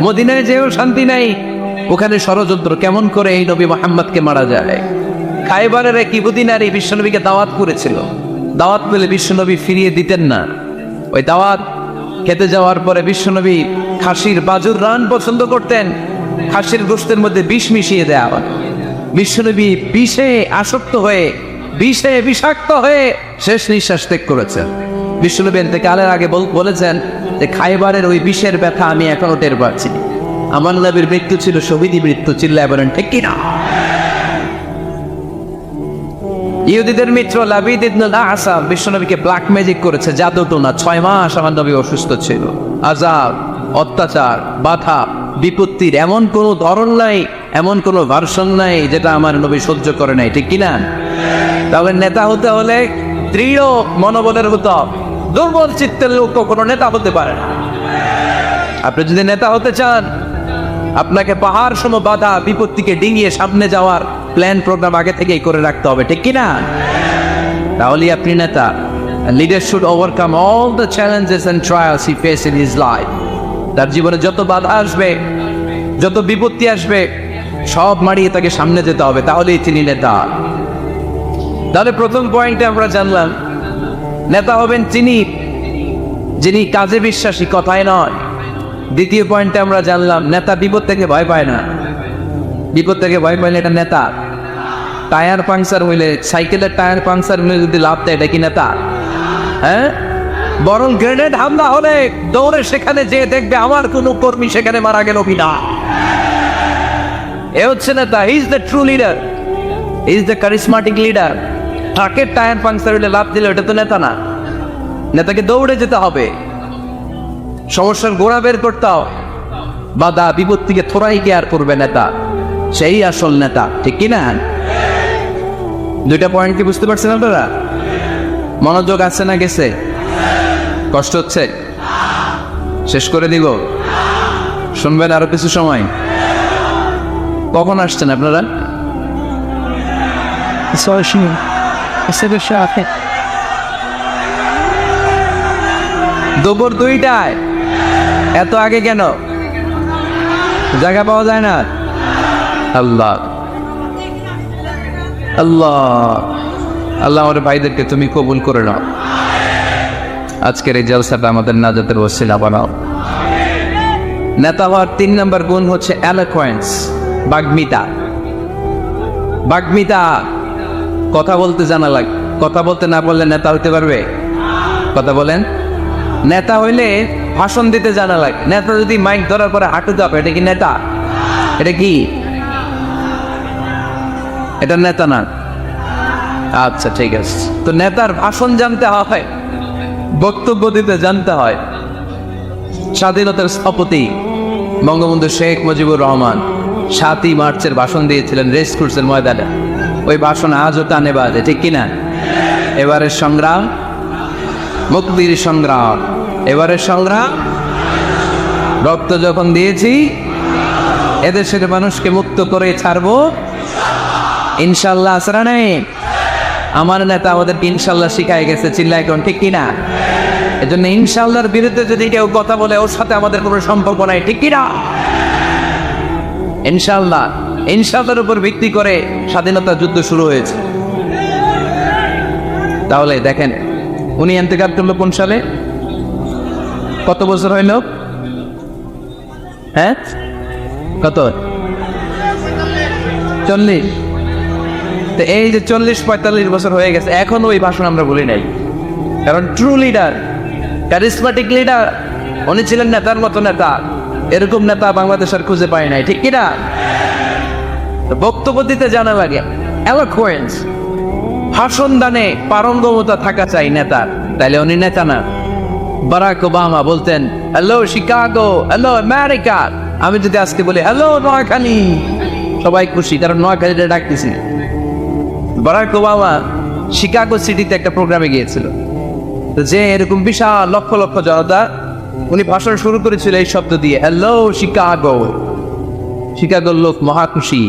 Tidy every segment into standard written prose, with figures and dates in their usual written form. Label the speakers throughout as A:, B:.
A: মদিনায় যেও শান্তি নাই, ওখানে ষড়যন্ত্র কেমন করে এই নবী মুহাম্মদকে মারা যায়। খায়বারের এক ইহুদি নারী বিশ্বনবীকে দাওয়াত করেছিল, দাওয়াত পেলে বিশ্বনবী ফিরিয়ে দিতেন না। ওই দাওয়াত খেতে যাওয়ার পরে বিশ্বনবী খাসির বাজুর রান পছন্দ করতেন, খাসির গোশতের মধ্যে বিষ মিশিয়ে দেওয়া হয়। বিশ্বনবী বিষে আসক্ত হয়ে, বিষে বিষাক্ত হয়ে শেষ নিঃশ্বাস ত্যাগ করেছেন। বিশ্বনবী ইন্তেকালের আগে বলেছেন যে খায়বারের ওই বিষের ব্যথা আমি এখনো টের পাচ্ছি। আমার নবীর মৃত্যু ছিল শহীদি মৃত্যু, চিল্লায় বলেন ঠিক কিনা? ইহুদিদের মিত্র লাবিদ ইবনে আসাম বিশ্বনবীকে ব্ল্যাক ম্যাজিক করেছে, জাদু টোনা। 6 মাস আমার নবী অসুস্থ ছিল। আযাব, অত্যাচার, বাধা, বিপত্তির এমন কোনো ধরন নাই, এমন কোনো ভার্সন নাই যেটা আমার নবী সহ্য করে নাই, ঠিক কিনা? তাহলে নেতা হতে হলে দৃঢ় মনোবলের হতে হবে। দুর্বল চিত্তের লোক কোনো নেতা হতে পারে না। আপনি যদি নেতা হতে চান, আপনাকে পাহাড় সম বাধা বিপত্তিকে ডিঙিয়ে সামনে যাওয়ার প্ল্যান প্রোগ্রাম আগে থেকেই করে রাখতে হবে, ঠিক কিনা? তাহলেই আপনি নেতা। Leader should overcome all the challenges and trials he face in his life. তার জীবনে যত বাধা আসবে, যত বিপত্তি আসবে, সব মারিয়ে তাকে সামনে যেতে হবে, তাহলেই তিনি নেতা। তাহলে প্রথম পয়েন্টে আমরা জানলাম নেতা হবেন তিনি যিনি কাজে বিশ্বাসী, কথায় নয়। দ্বিতীয় পয়েন্টে আমরা জানলাম নেতা বিপদ থেকে ভয় পায় না। বিপদ থেকে ভয় পাইলে এটা নেতা। টায়ার পাংচার হইলে, সাইকেলের টায়ার পাংচার হইলে যদি লাভ দেয়, এটা কি নেতা? হ্যাঁ, বরং গ্রেনেড হামলা হলে দৌড়ে সেখানে যে দেখবে আমার কোনো কর্মী সেখানে মারা গেল কিনা। এ হচ্ছে নেতা। He is the true leader, he is the charismatic leader. ট্রাকের টায়ার পাংচার হইলে লাভ দিলে ওটা তো নেতা না। নেতাকে দৌড়ে যেতে হবে, সমস্যার গোড়া বের করতে হবে, বাধা বিপত্তিকে থোড়াই কেয়ার করবে নেতা, সেই আসল নেতা, ঠিক কিনা? দুইটা পয়েন্ট কি বুঝতে পারছেন আপনারা? মনোযোগ আছে না গেছে? কষ্ট হচ্ছে? শেষ করে দিব? শুনবেন আরো কিছু সময়? কখন আসছেন আপনারা? দুপুর 2টায়। এত আগে কেন? জায়গা পাওয়া যায় না? আল্লাহ আল্লাহ আল্লাহ আমার ভাইদেরকে তুমি কবুল করে নাও। আজকের এই জলসাটা আমাদের নাজাতের ওসিলা বানাও। নেতা হওয়ার 3 নম্বর গুণ হচ্ছে এলোকোয়েন্স, বাগ্মিতা। বাগ্মিতা, কথা বলতে জানা লাগে। কথা বলতে না বললে নেতা হইতে পারবে? কথা বলেন। নেতা হইলে ভাষণ দিতে জানা লাগে। নেতা যদি মাইক ধরার পরে হাঁটু দাপে, এটা কি নেতা? এটা কি? এটা নেতা না। আচ্ছা ঠিক আছে। তো নেতার ভাষণ জানতে হয়, বক্তব্য দিতে জানতে হয়। স্বাধীনতার স্থপতি বঙ্গবন্ধু শেখ মুজিবুর রহমান 7ই মার্চের ভাষণ দিয়েছিলেন রেস কোর্সের ময়দানে। ওই ভাষণ আজও টানে বাজে, ঠিক কিনা? এবারের সংগ্রাম মুক্তির সংগ্রাম, এবারের সংগ্রাম রক্ত যখন দিয়েছি এদেশের মানুষকে মুক্ত করে ছাড়বো ইনশাল্লাহ। আসরা নেই, আমার নেতা আমাদেরকে ইনশাল্লাহ শিখাই গেছে, চিল্লায় কোন, ঠিক কিনা? এজন্য ইনশাল্লাহর বিরুদ্ধে যদি কেউ কথা বলে ওর সাথে আমাদের কোনো সম্পর্ক নাই, ঠিক কিনা? ইনশাল্লাহ, ইনশাল্লাহর উপর ভিত্তি করে স্বাধীনতা যুদ্ধ শুরু হয়েছে। তাহলে দেখেন উনি ইন্তেকাল করলো কোন সালে? কত বছর হইল? হ্যাঁ, কত? 40। তো এই যে 40-45 বছর হয়ে গেছে, এখন ওই ভাষণ আমরা বলি নাই। কারণ ট্রু লিডার, ক্যারিজমাটিক লিডার, উনি ছিলেন নেতার মতো নেতা। এরকম নেতা বাংলাদেশ আর খুঁজে পায় নাই, ঠিক কিনা? বক্তব্য দিতে জানা লাগে, এলোকোয়েন্স, ভাষণ দানে পারঙ্গমতা থাকা চাই নেতার, তাইলে উনি নেতা না। বারাক ওবামা বলতেন হ্যালো শিকাগো, হ্যালো আমেরিকা। আমি যদি আজকে বলি হ্যালো নোয়াখালী, সবাই খুশি, কারণ নোয়াখালীটা ডাকতেছি। বারাক ওবামা শিকাগো সিটিতে একটা প্রোগ্রামে গিয়েছিল, তো যে এরকম বিশাল লক্ষ লক্ষ জনতা, উনি ভাষণ শুরু করেছিল এই শব্দ দিয়ে, হ্যালো শিকাগো। শিকাগোর লোক মহা খুশি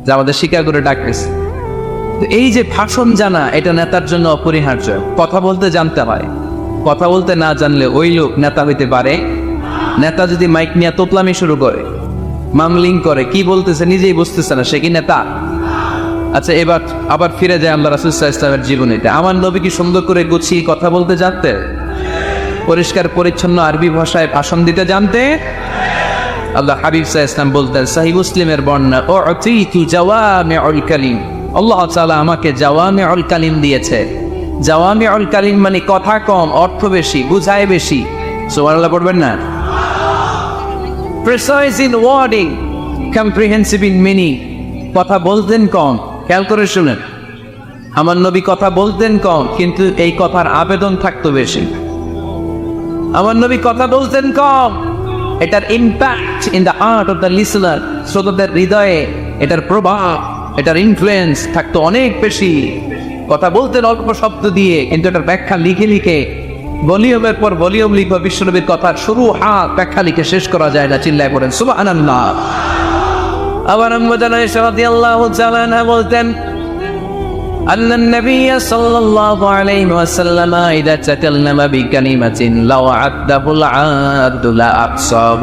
A: যে আমাদের শিকাগোরে ডাকতেছে। তো এই যে ভাষণ জানা, এটা নেতার জন্য অপরিহার্য। কথা বলতে জানতে হয়, কথা বলতে না জানলে ওই লোক নেতা হইতে পারে নেতা যদি মাইক নিয়ে তোতলামি শুরু করে, মামলিং করে, কি বলতেছে নিজেই বুঝতেছে না, সে কি নেতা? আচ্ছা, এবার আবার ফিরে যায় আল্লাহ রাসূল সাল্লাল্লাহু আলাইহি ওয়াসাল্লামের জীবনীতে। আমার নবী কি সুন্দর করে গুছিয়ে কথা বলতে জানতেন? পরিষ্কার পরিচ্ছন্ন আরবি ভাষায় ভাষণ দিতে জানতে? আল্লাহ হাবিব সাল্লাল্লাহু আলাইহি ওয়াসাল্লাম বলতেন, সহিহ মুসলিমের বর্ণনা, উতিতু জাওয়ামিউল কালিম, আল্লাহ তাআলা আমাকে জাওয়ামিউল কালিম দিয়েছে। জাওয়ামিউল কালিম মানে কথা কম, অর্থ বেশি, বুঝায় বেশি। সুবহানাল্লাহ পড়বেন না? Precise in wording, comprehensive in meaning. কথা বলতেন কম, খেয়াল করে শুনেন, আমার নবী কথা বলতেন কম, কিন্তু এই কথার আবেদন থাকতো বেশি। আমার নবী কথা বলতেন কম, এটার impact in the heart of the listener, শ্রোতাদের হৃদয়ে এটার প্রভাব, এটার ইনফ্লুয়েন্স থাকতো অনেক বেশি। কথা বলতেন অল্প শব্দ দিয়ে, কিন্তু এটার ব্যাখ্যা লিখে লিখে, ভলিউমের পর ভলিউম লিখবা বিশ্বনবীর কথার শুরু হাত ব্যাখ্যা লিখে শেষ করা যায় না। চিল্লায় পড়েন সুবহানাল্লাহ। আবার আম্মা জানা আয়েশা রাদিয়াল্লাহু তাআলা আনহা বলতেন, أن النبي صلى الله عليه وسلم إذا تكلم بكلمة لو عده العاد لأحصاه।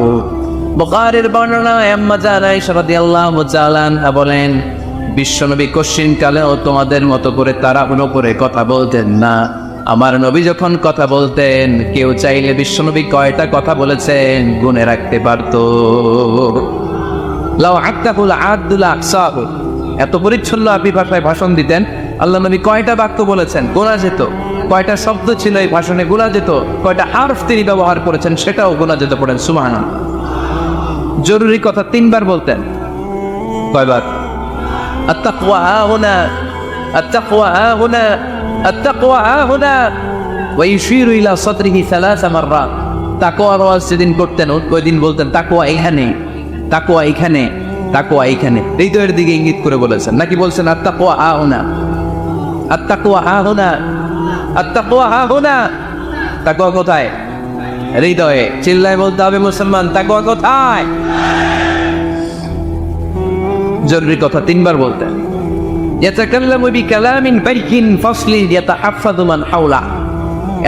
A: বুখারীর বর্ণনায় আম্মা জানা আয়েশা রাদিয়াল্লাহু তাআলা আনহা বলেন, বিশ্বনবী কশিন কালেও তোমাদের মতো করে তাড়াহুড়ো করে কথা বলতেন না। আমার নবী যখন কথা বলতেন, কেউ চাইলে বিশ্বনবী কয়টা কথা বলেছেন গুনে রাখতে পারতো। লাউ আক্তাহুল আদুল আকসাহু, এত পরিচ্ছন্ন আরবি ভাষায় ভাষণ দিতেন। আল্লাহ নবী কয়টা বাক্য বলেছেন গোনা যেত, কয়টা শব্দ ছিল এই ভাষণে গোনা যেত, কয়টা হারফ তিনি ব্যবহার করেছেন সেটাও গোনা যেত। পড়েন সুবহানাল্লাহ। জরুরি কথা 3 বার বলতেন। কয়বার? আত-তাকওয়া হাহুনা, আত-তাকওয়া হাহুনা, আত-তাকওয়া হাহুনা, ওয়া ইউশিরু ইলা সাদরিহি 3 মাররাত। তাকওয়ার ওয়াজ যেদিন করতেন ওই দিন বলতেন তাকওয়া এখানে, তাকওয়া এখানে, তাকওয়া এখানে, হৃদয়ের দিকে ইঙ্গিত করে বলেছেন। নাকি বলছেন আত-তাকওয়া হাহুনা, আত-তাকওয়া হাহুনা, আত-তাকওয়া হাহুনা? তাকওয়া কোথায়? হৃদয়ে। চিল্লায় বলতে হবে মুসলমান, তাকওয়া কোথায়? জরুরি কথা 3 বার বলতেন। ইয়াতাকাল্লামু বিকালামিন বাইকিন ফাসলিন ইয়াতাহাফাযু মান হাওলা।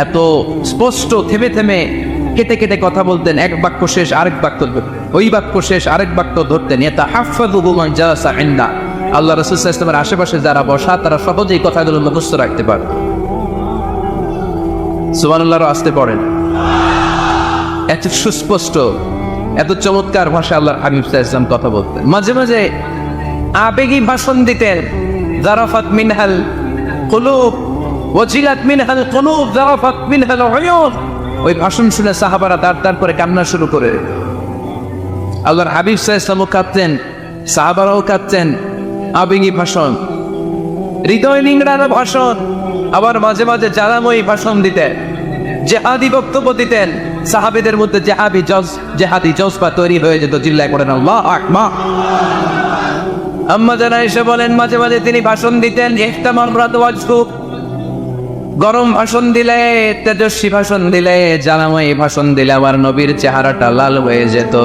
A: এত স্পষ্ট থেমে থেমে কেটে কেটে কথা বলতেন, এক বাক্য শেষ আরেক বাক্য ধরতেন, ওই বাক্য শেষ আরেক বাক্য ধরতেন। ইয়াতাহাফাযু মান জালাসা ইনদা। আল্লাহ রাসূল সাল্লাল্লাহু আলাইহি ওয়াসাল্লামের আশেপাশে যারা বসা তারা সহজেই কথাগুলো মুখস্থ রাখতে পারে। সুবহানাল্লাহ আসতে পড়েন। এত সুস্পষ্ট, এত চমৎকার ভাষা আল্লাহর হাবিব সাল্লাল্লাহু আলাইহি ওয়াসাল্লাম কথা বলতেন। মাঝে মাঝে আবেগী ভাষণ দিতেন। জারাফাত মিনহাল কুলুব ওয়াজিলাত মিনহাল কুলুব জারাফাত মিনহাল উয়ুন। ওই ভাষণ শুনে সাহাবারা দাঁড় দাঁড় করে কান্না শুরু করে। আল্লাহর হাবিব সাল্লাল্লাহু আলাইহি ওয়াসাল্লাম কাঁদতেন, সাহাবারাও কাঁদতেন। আবেগী ভাষণ, হৃদয় নিংড়ানো ভাষণ। আবার মাঝে মাঝে জানাময়ী ভাষণ দিতেন, জেহাদি বক্তব্য দিতেন। সাহাবীদের মধ্যে জেহাদি জজবা তৈরি হয়ে যেত। চিল্লায় পড়েন আল্লাহু আকবার। আম্মা জানা আয়েশা বলেন, মাঝে মাঝে তিনি ভাষণ দিতেন, ইহতামাররাত ওয়াজহু, গরম ভাষণ দিলে, তেজস্বী ভাষণ দিলে, জানাময়ী ভাষণ দিলে আমার নবীর চেহারাটা লাল হয়ে যেত।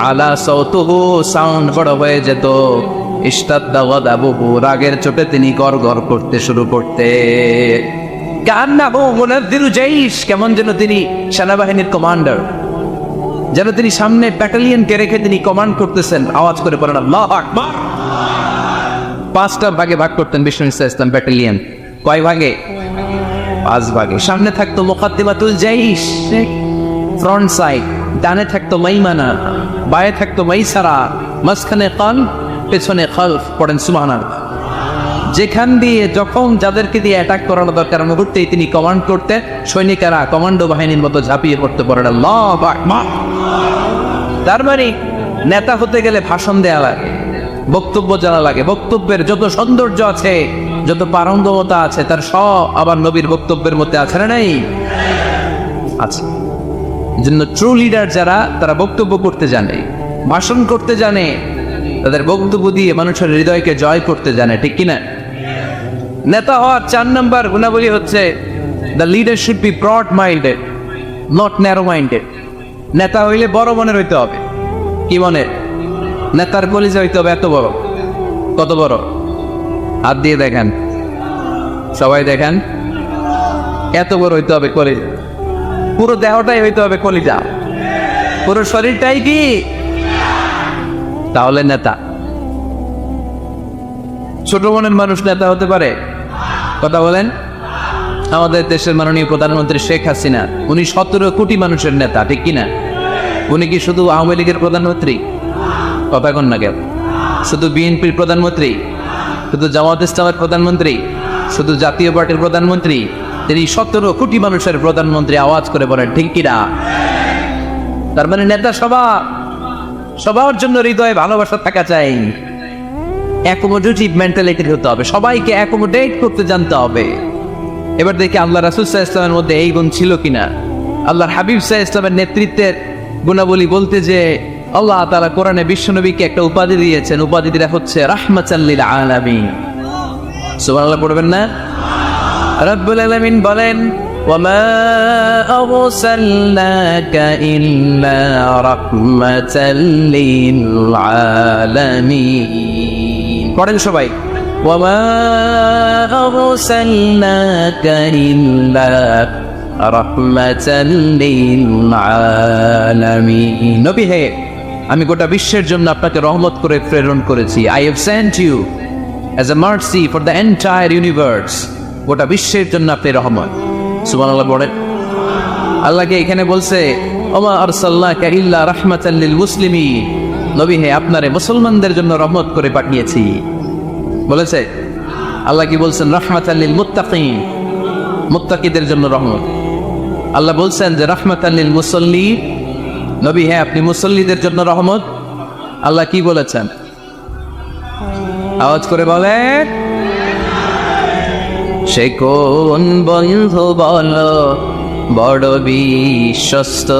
A: আলা সাউতুহু, সাউন্ড বড় হয়ে যেত। ইশতাদ্দা গাদাবুহু, রাগের চোটে তিনি গড়গড় করতে শুরু করতে। কান্নাহু মুনাজ্জিরু জাইশ, কেমন যেন তিনি সেনাবাহিনীর কমান্ডার, যেন তিনি সামনে ব্যাটালিয়নকে রেখে তিনি কমান্ড করতেছেন। আওয়াজ করে বলেন আল্লাহু আকবার। 5টা ভাগে ভাগ করতেন বিষ্ণু ইসলাম ব্যাটালিয়ন। কয় ভাগে? 5 ভাগে। সামনে থাকতো মুকাদ্দিমাতুল জাইশ, ফ্রন্ট সাইড। ডানে থাকতো মাইমানা, বায়ে থাকতো মাইসারা, মাঝখানে কলব, পেছনে খালফ। পড়েন সুবহানাল্লাহ। যেখান দিয়ে যখন যাদেরকে দিয়ে অ্যাটাক করানো দরকার মুহূর্তেই তিনি কমান্ড করতেন। সৈনিকেরা কমান্ডো বাহিনীর মতো ঝাঁপিয়ে পড়তে পারেন আল্লাহু আকবার। তার মানে নেতা হতে গেলে ভাষণ দেয়া লাগে, বক্তব্য জানা লাগে। বক্তব্যের যত সৌন্দর্য আছে, যত পারঙ্গমতা আছে, তার সব আবার নবীর বক্তব্যের মধ্যে আছে না নাই? আছে। জন্য ট্রু লিডার যারা, তারা বক্তব্য করতে জানে, ভাষণ করতে জানে, তাদের বক্তব্য দিয়ে মানুষের হৃদয়কে জয় করতে জানে। ঠিক কিনা? নেতা হওয়ার 4 নম্বর গুণাবলী হচ্ছে, the leader should be broad minded, not narrow minded. নেতা হইলে বড় মনের হইতে হবে। কি মনে? নেতার কলিজা হইতে হবে এত বড়। কত বড়? হাত দিয়ে দেখেন, সবাই দেখেন, এত বড় হইতে হবে কলিজা। পুরো দেহটাই হইতে হবে কলিজা। পুরো শরীরটাই কি? তাহলে নেতা। ছোট মনের মানুষ নেতা হতে পারে? কথা বলেন। আমাদের দেশের মাননীয় প্রধানমন্ত্রী শেখ হাসিনা, উনি 17 কোটি মানুষের নেতা, ঠিক কিনা? উনি কি শুধু আওয়ামী লীগের প্রধানমন্ত্রী? কথা কন না কেন? শুধু বিএনপির প্রধানমন্ত্রী? শুধু জামাত ইসলামের প্রধানমন্ত্রী? শুধু জাতীয় পার্টির প্রধানমন্ত্রী? তিনি 17 কোটি মানুষের প্রধানমন্ত্রী। আওয়াজ করে বলেন ঠিক কিনা? তার মানে নেতা সবার জন্য হৃদয়ে ভালোবাসা থাকা চাই। অ্যাকোমোডেটিভ মেন্টালিটির হতে হবে, সবাইকে অ্যাকোমোডেট করতে জানতে হবে। এবার দেখি আল্লাহ রাসূল সাল্লাল্লাহু আলাইহি ওয়াসাল্লামের মধ্যে এই গুণ ছিল কিনা। আল্লাহর হাবিব সাল্লাল্লাহু আলাইহি ওয়াসাল্লামের নেতৃত্বের গুণাবলী বলতে যে আল্লাহ তাআলা কোরআনে বিশ্বনবীকে একটা উপাধি দিয়েছেন, উপাধিটা হচ্ছে রাহমাতাল লিল আলামিন। সুবহানাল্লাহ পড়বেন না? রব্বুল আলামিন বলেন ওয়ামা আরসালনাকা ইল্লা রাহমাতাল লিল আলামিন। পড়েন সবাই, ওয়ামা আরসালনাকা ইল্লা রাহমাতাল লিল আলামিন। নবী হে, আমি গোটা বিশ্বের জন্য আপনাকে রহমত করে প্রেরণ করেছি। I have sent you as a mercy for the entire universe. গোটা বিশ্বের জন্য আপনি রহমত। সুবহানাল্লাহ বলেন। আল্লাহকে এখানে বলছে ওমা আরসালনাকা ইল্লা রাহমাতাল লিল মুসলিমিন। নবী হে, আপনারে মুসলমানদের জন্য রহমত করে পাঠিয়েছি বলেছে। আল্লাহ কি বলছেন? রাহমাতাল লিল মুত্তাকিন, মুত্তাকিদের জন্য রহমত। আল্লাহ বলছেন যে রাহমাতাল লিল মুসাল্লিন। নবী হ্যাঁ, আপনি মুসল্লিদের জন্য রহমত। আল্লাহ কি বলেছেন? আওয়াজ করে বলেন। সে কোন বন্ধু বলো বড় বিশ্বস্ত?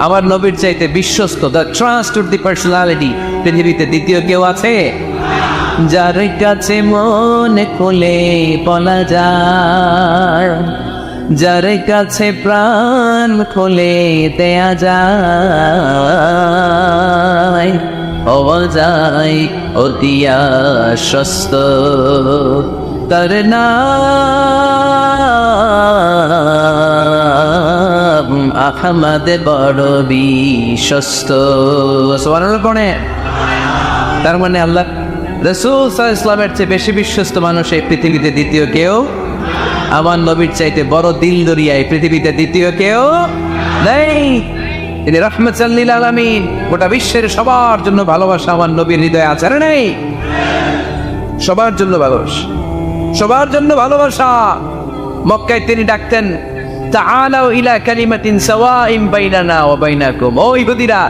A: আমার নবীর চাইতে বিশ্বস্ত, দ্য ট্রাস্টেড পার্সোনালিটি পৃথিবীতে দ্বিতীয় কেউ আছে? যার কাছে মন খুলে বলা যায়, যার কাছে প্রাণ খুলে দেয়া যায়, ও যায় অতি আশ্বস্ত। তার নাম আহমদ বড় বিশ্বস্ত। তার মানে আল্লাহ রাসূল সাল্লাল্লাহু আলাইহি ওয়াসাল্লামের চেয়ে বেশি বিশ্বস্ত মানুষ এই পৃথিবীতে দ্বিতীয় কেউ, আমার নবীর চাইতে বড় দিল দরিয়া এই পৃথিবীতে দ্বিতীয় কেউ নেই। তিনি রাহমাতাল লিল আলামিন, গোটা বিশ্বের সবার জন্য ভালোবাসা আমার নবীর হৃদয়ে আছে না নেই? সবার জন্য ভালোবাসা, সবার জন্য ভালোবাসা। মক্কায় তিনি ডাকতেন তাআলাউ ইলা কালিমাতিন সাওয়াইন বাইনানা ওয়া বাইনাকুম। ও ইহুদিরা,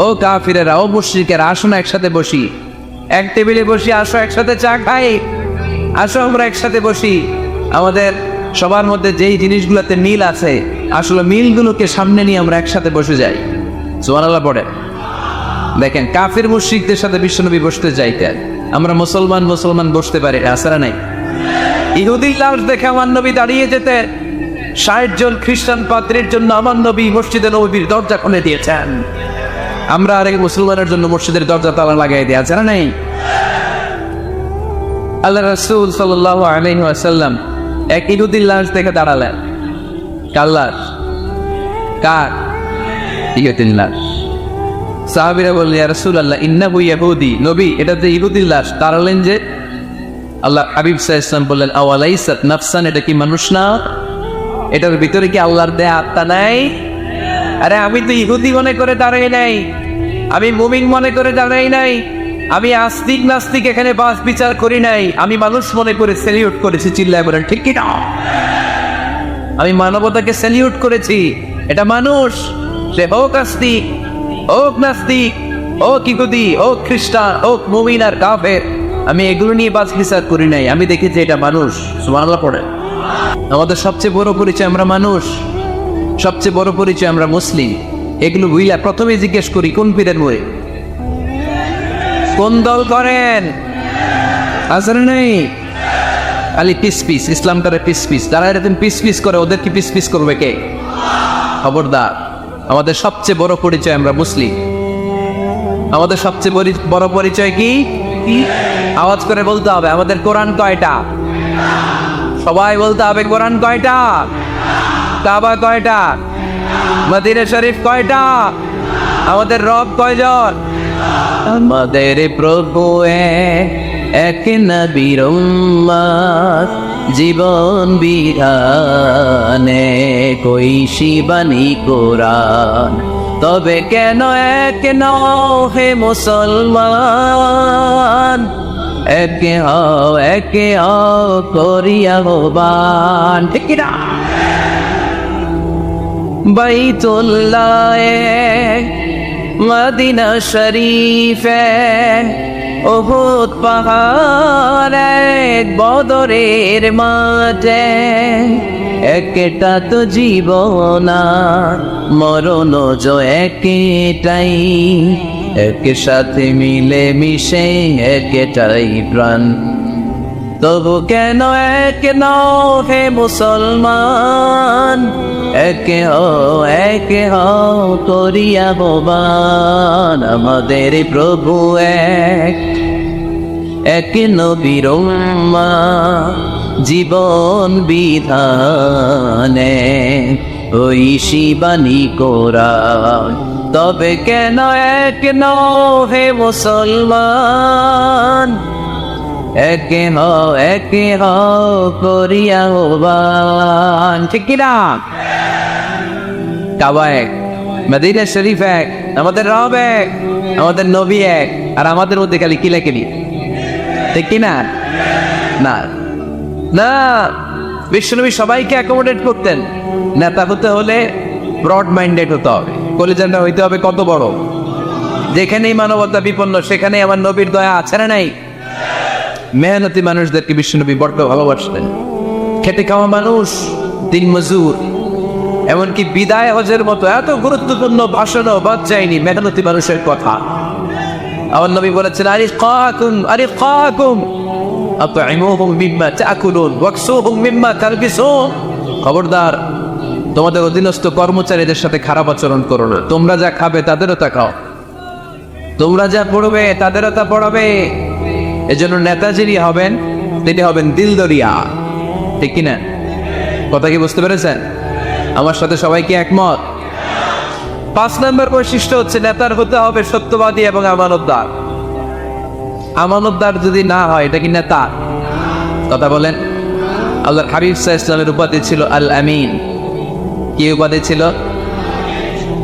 A: ও কাফিরেরা, ও মুশরিকেরা, আসো না একসাথে বসি, এক টেবিলে বসি, আসো একসাথে চা খাই, আসো আমরা একসাথে বসি। আমাদের সবার মধ্যে যেই জিনিসগুলোতে মিল আছে, আসলে মিলগুলোকে সামনে নিয়ে আমরা একসাথে বসে যাই। সুবহানাল্লাহ পড়ে। দেখেন, কাফির মুশরিকদের সাথে বিশ্বনবী বসতে যাইতেন, আমরা মুসলমান বসতে পারি না, আসলে নাই। ইহুদি লাশ দেখে আমার নবী দাঁড়িয়ে যেতেন। 60 জন খ্রিস্টান পাদ্রীর জন্য আমার নবী মসজিদে নববীর দরজা খুলে দিয়েছেন। আমরা আরেক মুসলমানের জন্য মসজিদের দরজা তালা লাগাই দিয়ে আছে না নাই? আল্লাহ রাসূল সাল্লাল্লাহু আলাইহি ওয়াসাল্লাম এক ইহুদির লাশ দেখে দাঁড়ালেন। কার লাশ? কার? ইহুদির লাশ। সাহাবীরা বললেন, ইয়া রাসূলুল্লাহ ইন্নাহু ইয়াহুদি। নবী, এটা যে ইহুদির লাশ। দাঁড়ালেন যে? আল্লাহ হাবিব সাল্লাল্লাহু আলাইহি ওয়াসাল্লাম বললেন, আওয়ালাইসাত নাফসান, এটা কি মানুষ না? এটার ভিতরে কি আল্লাহর দেয়া আত্মা নাই? আরে আমি তো ইহুদি মনে করে দাঁড়াই নাই, আমি মুমিন মনে করে দাঁড়াই নাই, আমি আস্তিক নাস্তিক এখানে বাস বিচার করি নাই, আমি মানুষ মনে করে সেলিউট করেছি। চিল্লায় বলেন ঠিক কি না? আমি মানবতাকে সেলিউট করেছি। এটা মানুষ, সে হোক আস্তিক, হোক নাস্তিক, হোক ইহুদি, হোক খ্রিস্টান, হোক মুমিন আর কাফের, আমি এগুলো নিয়ে বাস বিচার করি নাই। আমি দেখেছি এটা মানুষ। সুবহানাল্লাহ পড়ে। আমাদের সবচেয়ে বড় পরিচয় আমরা মানুষ, সবচেয়ে বড় পরিচয় আমরা মুসলিম। এগুলো বুঝলা প্রথমে জিজ্ঞেস করি কোন পীরের বই, কোন দল করেন, আসলে নেই খালি পিস পিস। ইসলামটারে পিস পিস, যারা এরকম পিস পিস করে ওদের কি পিস পিস করবে কে? খবরদার। আমাদের সবচেয়ে বড় পরিচয় আমরা মুসলিম। আমাদের সবচেয়ে বড় পরিচয় কি? আওয়াজ করে বলতে হবে। আমাদের কোরআন কয়টা? সবাই বলতে হবে কোরআন কয়টা? কাবা কয়টা? মদিনা শরীফ কয়টা? আমাদের রব কয়জন? আমাদের প্রভু এক নবীর উম্মত, জীবন বিধানে কইসি বাণী কোরআন। তবে কেন এক নও হে মুসলমান, একে হও করিয়া আহ্বান। ঠিক কি না? বাইতুল্লাহ মদিনা শরীফে উহুদ পাহাড় এক বদরের মাঠে, একটা তো জীবন মরণ যে একটাই, এক সাথে মিলে মিশে একটাই প্রাণ। তবু কেন এক নও হে মুসলমান, একে হও করিয়া আহ্বান। আমাদের প্রভু এক নবীর উম্মত, জীবন বিধানে ঐশী বাণী কোরআন। তবে কেন এক নও হে মুসলমান, একে হও করিয়া আহ্বান। ঠিক কিনা? কাবা এক, মদিনা শরীফ এক, আমাদের রব এক, আমাদের নবী এক, আর আমাদের মধ্যে খালি কিলাকিলি। ঠিক কিনা? না না, বিশ্বনবী সবাইকে অ্যাকোমোডেট করতেন। নেতা হতে হলে ব্রড মাইন্ডেড হতে হবে, কলিজানটা হইতে হবে কত বড়। যেখানেই মানবতা বিপন্ন সেখানেই আমার নবীর দয়া আছে না নাই? মেহনতি মানুষদেরকে বিশ্বনবী বড্ড ভালোবাসতেন। খেটে খাওয়া মানুষ, দিন মজুর, এমনকি বিদায় হজের মতো এত গুরুত্বপূর্ণ ভাষণও বাদ যায়নি মেহনতি মানুষের কথা। আমার নবী বলেছেন, আরিফকাকুম আতঈমুহুম মিম্মা তাকুলুন ওয়াকসুহুম মিম্মা তালবিসুন। খবরদার, তোমাদের অধীনস্থ কর্মচারীদের সাথে খারাপ আচরণ করো না। তোমরা যা খাবে তাদেরও তা খাও, তোমরা যা পড়বে তাদেরও তা পড়াবে। এজন্য নেতা যিনি হবেন তিনি হবেন দিলদরিয়া। ঠিক কিনা? কথা কি বুঝতে পেরেছেন? আমার সাথে সবাই কি একমত? 5 নম্বর বৈশিষ্ট্য হচ্ছে নেতার হতে হবে সত্যবাদী এবং আমানতদার। আমানতদার যদি না হয় এটা কি নেতা? কথা বলেন। আল্লাহর হাবিব সাল্লাল্লাহু আলাইহি ওয়াসাল্লামের উপাধি ছিল আল আমিন। কি উপাধি ছিল?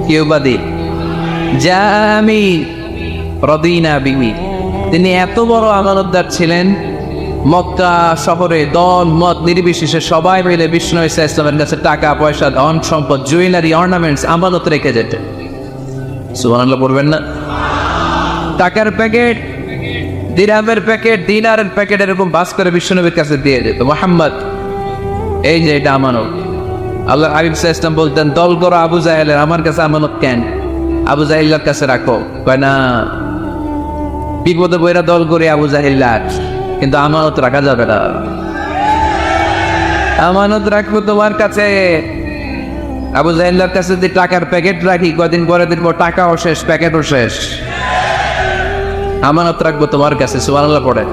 A: কি উপাধি? জামিন রদিনা বিহি। তিনি এত বড় আমানতদার ছিলেন, মক্কা শহরে দল মত নির্বিশেষে সবাই মিলে বিষ্ণু ঈসা ইসলামের কাছে টাকা পয়সা, ধন সম্পদ, জুয়েলারি, অর্নামেন্টস আমানত রেখে যেতেন। সুবহানাল্লাহ বলবেন না? টাকার প্যাকেট, দিরহামের প্যাকেট, দিনারের প্যাকেট এরকম বাস করে বিশ্বনবীর কাছে দিয়ে যেত। মুহাম্মদ, এই যে এটা আমানত। আল্লাহ হাবিব সাল্লাল্লাহু আলাইহি ওয়াসাল্লাম বলতেন, দল করো আবু জাহেলের, আমার কাছে আমানত কেন? আবু জাহেলের কাছে রাখো। কয় না, বিপদে বইরা দল করে আবু জাহেলার, কিন্তু আমানত রাখা যাবে না। আমানত রাখবো তোমার কাছে। আবু জাহেলার কাছে যদি টাকার প্যাকেট রাখি, কদিন পরে দেখবো টাকাও শেষ, প্যাকেটও শেষ। আমানত রাখবো তোমার কাছে। সুবহানাল্লাহ পড়ে।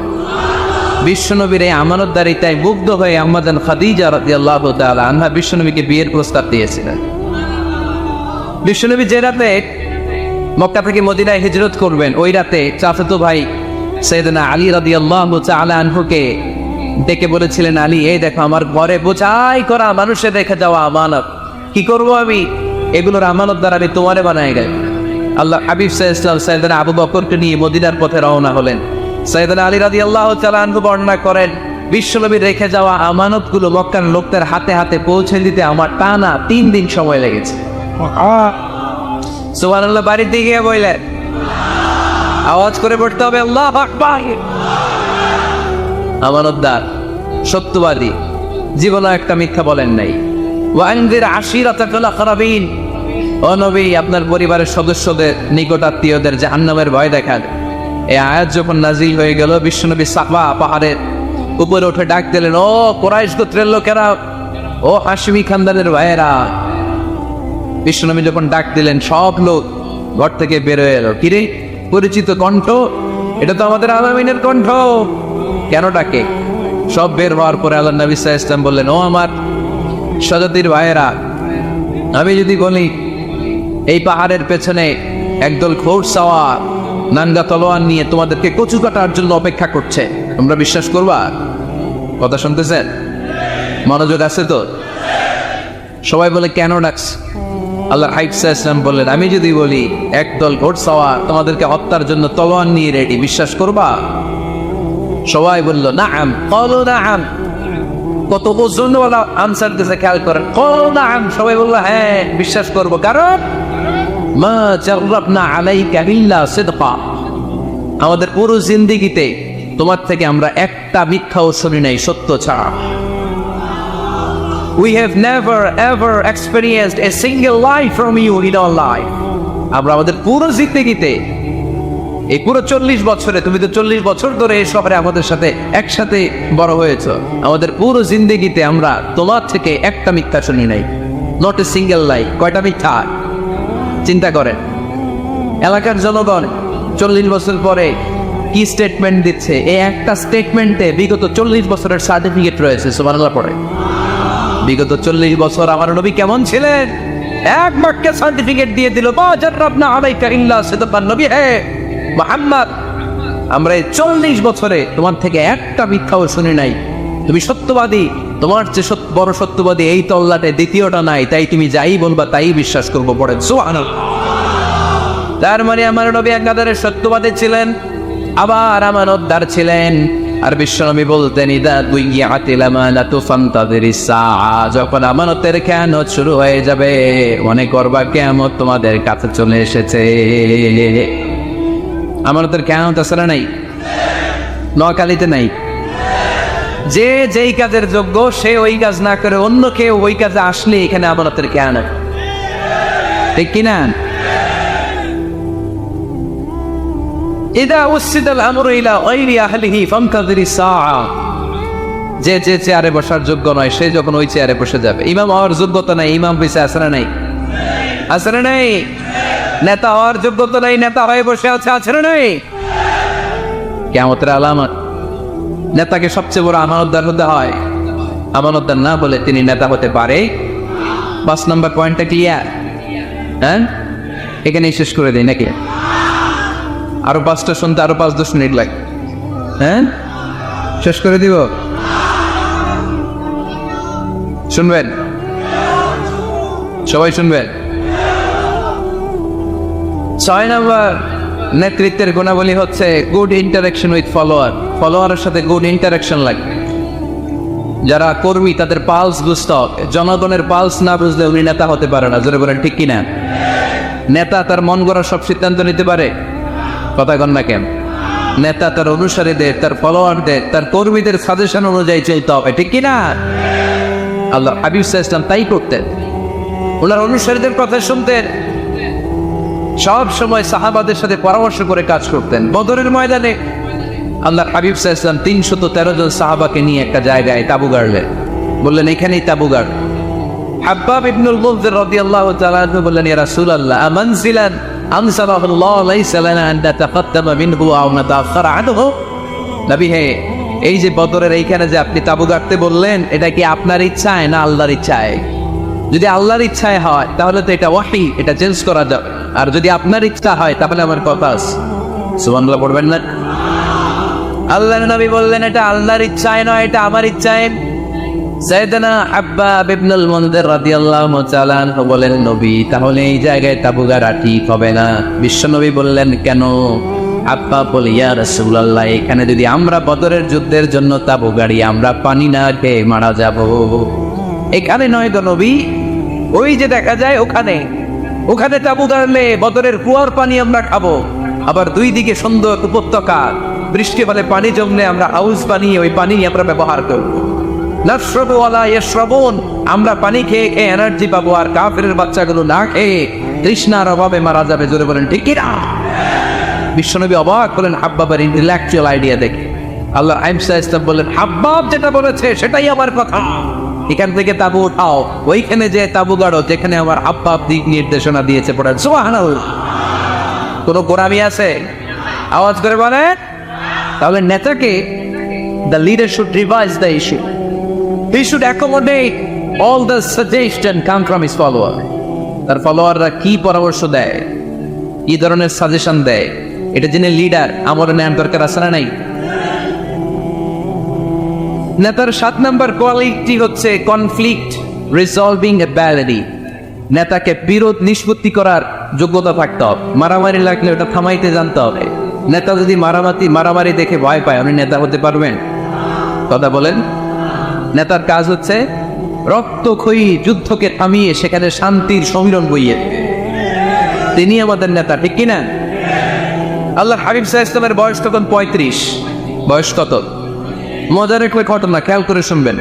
A: বিশ্বনবীর এই আমানতদারিতায় মুগ্ধ হয়ে আম্মা জান খাদিজা রাদিয়াল্লাহু তাআলা আনহা বিশ্বনবীকে বিয়ের প্রস্তাব দিয়েছিলেন। বিশ্বনবী যে রাতে মক্কা থেকে মদিনায় হিজরত করবেন, ওই রাতে চাচাতো ভাই সাইয়েদনা আলী রাদিয়াল্লাহু তাআলা আনহুকে ডেকে বলেছিলেন, আলী, এই দেখো আমার ঘরে বোঝাই করা মানুষে দেখে যাওয়া আমানত, কি করব আমি? এগুলোর আমানতদার আমি তোমারে বানায় গেল। আল্লাহ হাবিব সাল্লাল্লাহু আলাইহি ওয়াসাল্লাম সাইয়েদনা আবু বকরকে নিয়ে মদিনার পথে রওনা হলেন। সাইয়েদনা আলী রাদিয়াল্লাহু তাআলা আনহু বর্ণনা করেন, বিশ্বনবীর রেখে যাওয়া আমানতগুলো মক্কার লোকদের হাতে হাতে পৌঁছে দিতে আমার টানা 3 দিন সময় লেগেছে। সুবহানাল্লাহ। বাড়িতে গিয়ে বললেন, আওয়াজ করে পড়তে হবে আল্লাহু আকবার। আমানতদার, সত্যবাদী, জীবনে একটা মিথ্যা বলেন নাই। ওয়ানজির আশিরাতাকাল আকরাবিন, ও নবী, আপনার পরিবারের সদস্যদের, নিকট আত্মীয়দের জাহান্নামের ভয় দেখান। এই আয়াত যখন নাজিল হয়ে গেল, বিশ্বনবী সাফা পাহাড়ের উপরে উঠে ডাক দিলেন, ও কুরাইশ গোত্রের লোকেরা, ও হাশমি খানদানের ভাইয়েরা। বিশ্বনবী যখন ডাক দিলেন, সব লোক ঘর থেকে বের হয়ে এলো। কিরে, পরিচিত কণ্ঠ, এটা তো আমাদের আলামিনের কণ্ঠ, কেন ডাকে? সব বের হওয়ার পরে আল্লাহ নবী সাল্লাল্লাহু আলাইহি ওয়াসাল্লাম বললেন, ও আমার স্বজাতির ভাইয়েরা, আমি যদি বলি এই পাহাড়ের পেছনে একদল ঘোড়সাওয়ার নাঙ্গা তলোয়ার নিয়ে তোমাদেরকে কচু কাটার জন্য অপেক্ষা করছে, তোমরা বিশ্বাস করবা? কথা শুনতেছেন? মনোযোগ আছে তো? সবাই বলে কেন ডাকছে? আল্লাহর হাবিব সাল্লাল্লাহু আলাইহি ওয়াসাল্লাম বললেন, আমি যদি বলি একদল ঘোড়সাওয়ার তোমাদেরকে হত্যার জন্য তলোয়ার নিয়ে রেডি, বিশ্বাস করবা? সবাই বলল নাআম, ক্বালু নাআম। কত ওজনওয়ালা আনসার দিয়েছে খেয়াল করেন, ক্বালু নাআম, সবাই বলল হ্যাঁ বিশ্বাস করব, কারণ মা জাররাবনা আলাইকা ইল্লা সিদকা, আমাদের পুরো জিন্দেগিতে তোমার থেকে আমরা একটা মিথ্যাও শুনি নাই সত্য ছাড়া। We have never ever experienced a single lie from you in our life. আমরা আমাদের পুরো জিন্দেগিতে, এই পুরো 40 বছরে, তুমি তো 40 বছর ধরে এই শহরে আমাদের সাথে একসাথে বড় হয়েছ, আমাদের পুরো জিন্দেগিতে আমরা তোমার থেকে একটা মিথ্যা শুনি নাই, নট এ সিঙ্গেল লাই। কয়টা মিথ্যা চিন্তা করেন। এলাকার জনগণ 40 বছর পরে কি স্টেটমেন্ট দিচ্ছে, এই একটা স্টেটমেন্টে বিগত 40 বছরের সার্টিফিকেট রয়েছে। সুবহানাল্লাহ পড়ে। বিগত 40 বছর আমার নবী কেমন ছিলেন, এক বাক্যে সার্টিফিকেট দিয়ে দিল, মা জাররাবনা আলাইকা ইল্লা সিদকান, নবী হে মুহাম্মদ, আমরা এই 40 বছরে তোমার থেকে একটা মিথ্যাও শুনি নাই, তুমি সত্যবাদী, তোমার চেয়ে বড় সত্যবাদী এই তল্লাটে দ্বিতীয়টা নাই, তাই তুমি যাই বলবা তাই বিশ্বাস করবো। পড়েন সুবহানাল্লাহ। তার মানে আমার নবী একাধারে সত্যবাদী ছিলেন, আবার আমানতদার ছিলেন। আর বিশ্বনবী বলতেন, ইদা দুইয়াতিল আমানাতু ফান্তাযিরিস সাআ, যখন আমানতের খেয়ানত শুরু হয়ে যাবে মনে করবা কিয়ামত তোমাদের কাছে চলে এসেছে। আমানতের খেয়ানত আসলে নাই, নোয়াখালীতে নাই। যে যেই কাজের যোগ্য সে ওই কাজ না করে অন্য কেউ ওই কাজে আসলে এখানে আমানতের খেয়ানত, ঠিক কিনা? ইদা উসিদাল আমরু ইলা গায়রি আহলিহি ফান্তাযিরিস সাআ, যে যে চেয়ারে বসার যোগ্য নয় সে যখন ওই চেয়ারে বসে যাবে। ইমাম হওয়ার যোগ্যতা নাই, ইমাম হইছে আসলে নাই, আসলে নাই। নেতা হওয়ার যোগ্যতা নাই, নেতা হয়ে বসে আছে, আসলে নাই। কিয়ামতের আলামত, নেতাকে সবচেয়ে বড় আমানতদার হতে হয়। আমানতদার না বলে তিনি নেতা হতে পারে। 5 নম্বর পয়েন্টটা ক্লিয়ার? হ্যাঁ, এখানেই শেষ করে দিই নাকি? আরো 5টা শুনতে আরো 5-10 মিনিট লাগে। হ্যাঁ, শেষ করে দিব? শুনবেন? সবাই শুনবেন? 6 নম্বর নেতৃত্বের গুণাবলী হচ্ছে গুড ইন্টারাকশন উইথ ফলোয়ার। ফলোয়ারের সাথে গুড ইন্টারাকশন লাগে। যারা কর্মী তাদের পালস বুঝতে হবে। জনগণের পালস না বুঝলে উনি নেতা হতে পারে না। জোরে বলেন ঠিক কিনা? নেতা তার মন গড়া সব সিদ্ধান্ত নিতে পারে? কথা কন না কেন? নেতা তার অনুসারীদের, তার ফলোয়ারদের, তার কর্মীদের সাজেশন অনুযায়ী চলতে হবে, ঠিক কিনা? আল্লাহ হাবিব সাল্লাল্লাহু আলাইহি ওয়াসাল্লাম তাই করতেন। ওনার অনুসারীদের কথা শুনতেন, সব সময় সাহাবাদের সাথে পরামর্শ করে কাজ করতেন। বদরের ময়দানে আল্লাহ হাবিব সাল্লাল্লাহু আলাইহি ওয়াসাল্লাম 313 জন সাহাবাকে নিয়ে একটা জায়গায় তাবু গাড়লেন, বললেন এখানেই তাবু গাড়। হাব্বাব ইবনুল মুনযির রাদিয়াল্লাহু তাআলা আনহু বললেন, ইয়া রাসূলুল্লাহ, আমানজিলান আনসালাহুল্লাহ লাইসা লানা আন নাতাকাদ্দামা মিনহু আও নাতাআখারা আনহু। নবী হে, এই যে বদরের এইখানে যে আপনি তাবু গাড়তে বললেন, এটা কি আপনার ইচ্ছায় না আল্লাহর ইচ্ছায়? যদি আল্লাহর ইচ্ছায় হয় তাহলে তো এটা ওয়াহী, এটা চেঞ্জ করা যাবে। আর যদি আপনার ইচ্ছা হয় তাহলে আমার কথা আছে। সুবহানাল্লাহ পড়বেন না? আল্লাহর নবী বললেন, এটা আল্লাহর ইচ্ছায় নয়, এটা আমার ইচ্ছায়। সাইয়েদনা হাব্বাব ইবনুল মুনযির রাদিয়াল্লাহু তাআলা আনহু বলেন, নবী তাহলে এই জায়গায় তাবু গাড়া ঠিক হবে না। বিশ্বনবী বললেন, কেন? হাব্বাব বলে, ইয়া রাসূলুল্লাহ, এখানে যদি আমরা বদরের যুদ্ধের জন্য তাবু গাড়ি আমরা পানি না খেয়ে মারা যাব। এখানে নয় তো নবী, ওই যে দেখা যায় ওখানে, ওখানে তাবু গাড়লে বদরের কুয়ার পানি আমরা খাবো। আবার দুই দিকে সুন্দর উপত্যকা, বৃষ্টি হলে পানি জমলে আমরা হাউস বানিয়ে ওই পানি আমরা ব্যবহার করবো। নাশরাবু ওয়ালা ইয়াশরাবুন, আমরা পানি খেয়ে খেয়ে এনার্জি পাবো, আর কাফেরের বাচ্চাগুলো না খেয়ে তৃষ্ণার অভাবে মারা যাবে। জোরে বলেন ঠিক কি না? বিশ্বনবী অবাক হলেন হাব্বাবের ইন্টেলেকচুয়াল আইডিয়া দেখে। আল্লাহ ইসলাম বললেন, হাব্বাব যেটা বলেছে সেটাই আমার কথা, এখান থেকে তাবু উঠাও, ওইখানে যে তাবু গাড়ো যেখানে আমার হাব্বাব দিক নির্দেশনা দিয়েছে। পড়েন সুবহানাল্লাহ। কোনো গোরামি আছে? আওয়াজ করে বলেন। তাহলে নেতাকে, the leader should revise the issue. He should accommodate all the suggestion come from his follower. তার ফলোয়াররা কি পরামর্শ দেয়, কি ধরনের সাজেশন দেয়, এটা জেনে লিডার আমলে নেওয়ার দরকার আছে না নাই? নেতার 7 নম্বর কোয়ালিটি হচ্ছে কনফ্লিক্ট রিসলভিং অ্যাবিলিটি। নেতাকে বিরোধ নিষ্পত্তি করার যোগ্যতা থাকতে হবে। মারামারি লাগলে ওটা থামাইতে জানতে হবে। নেতা যদি মারামারি দেখে ভয় পায়, আপনি নেতা হতে পারবেন? কথা বলেন। নেতার কাজ হচ্ছে রক্তক্ষয়ী যুদ্ধকে থামিয়ে সেখানে শান্তির সমীরণ বইয়ে দেবে। তিনি আমাদের নেতা, ঠিক কিনা? আল্লাহ হাবিব সাল্লাল্লাহু আলাইহি ওয়াসাল্লামের বয়স তখন 35। বয়স কত? মজার একটা ঘটনা, খেয়াল করে শুনবেন।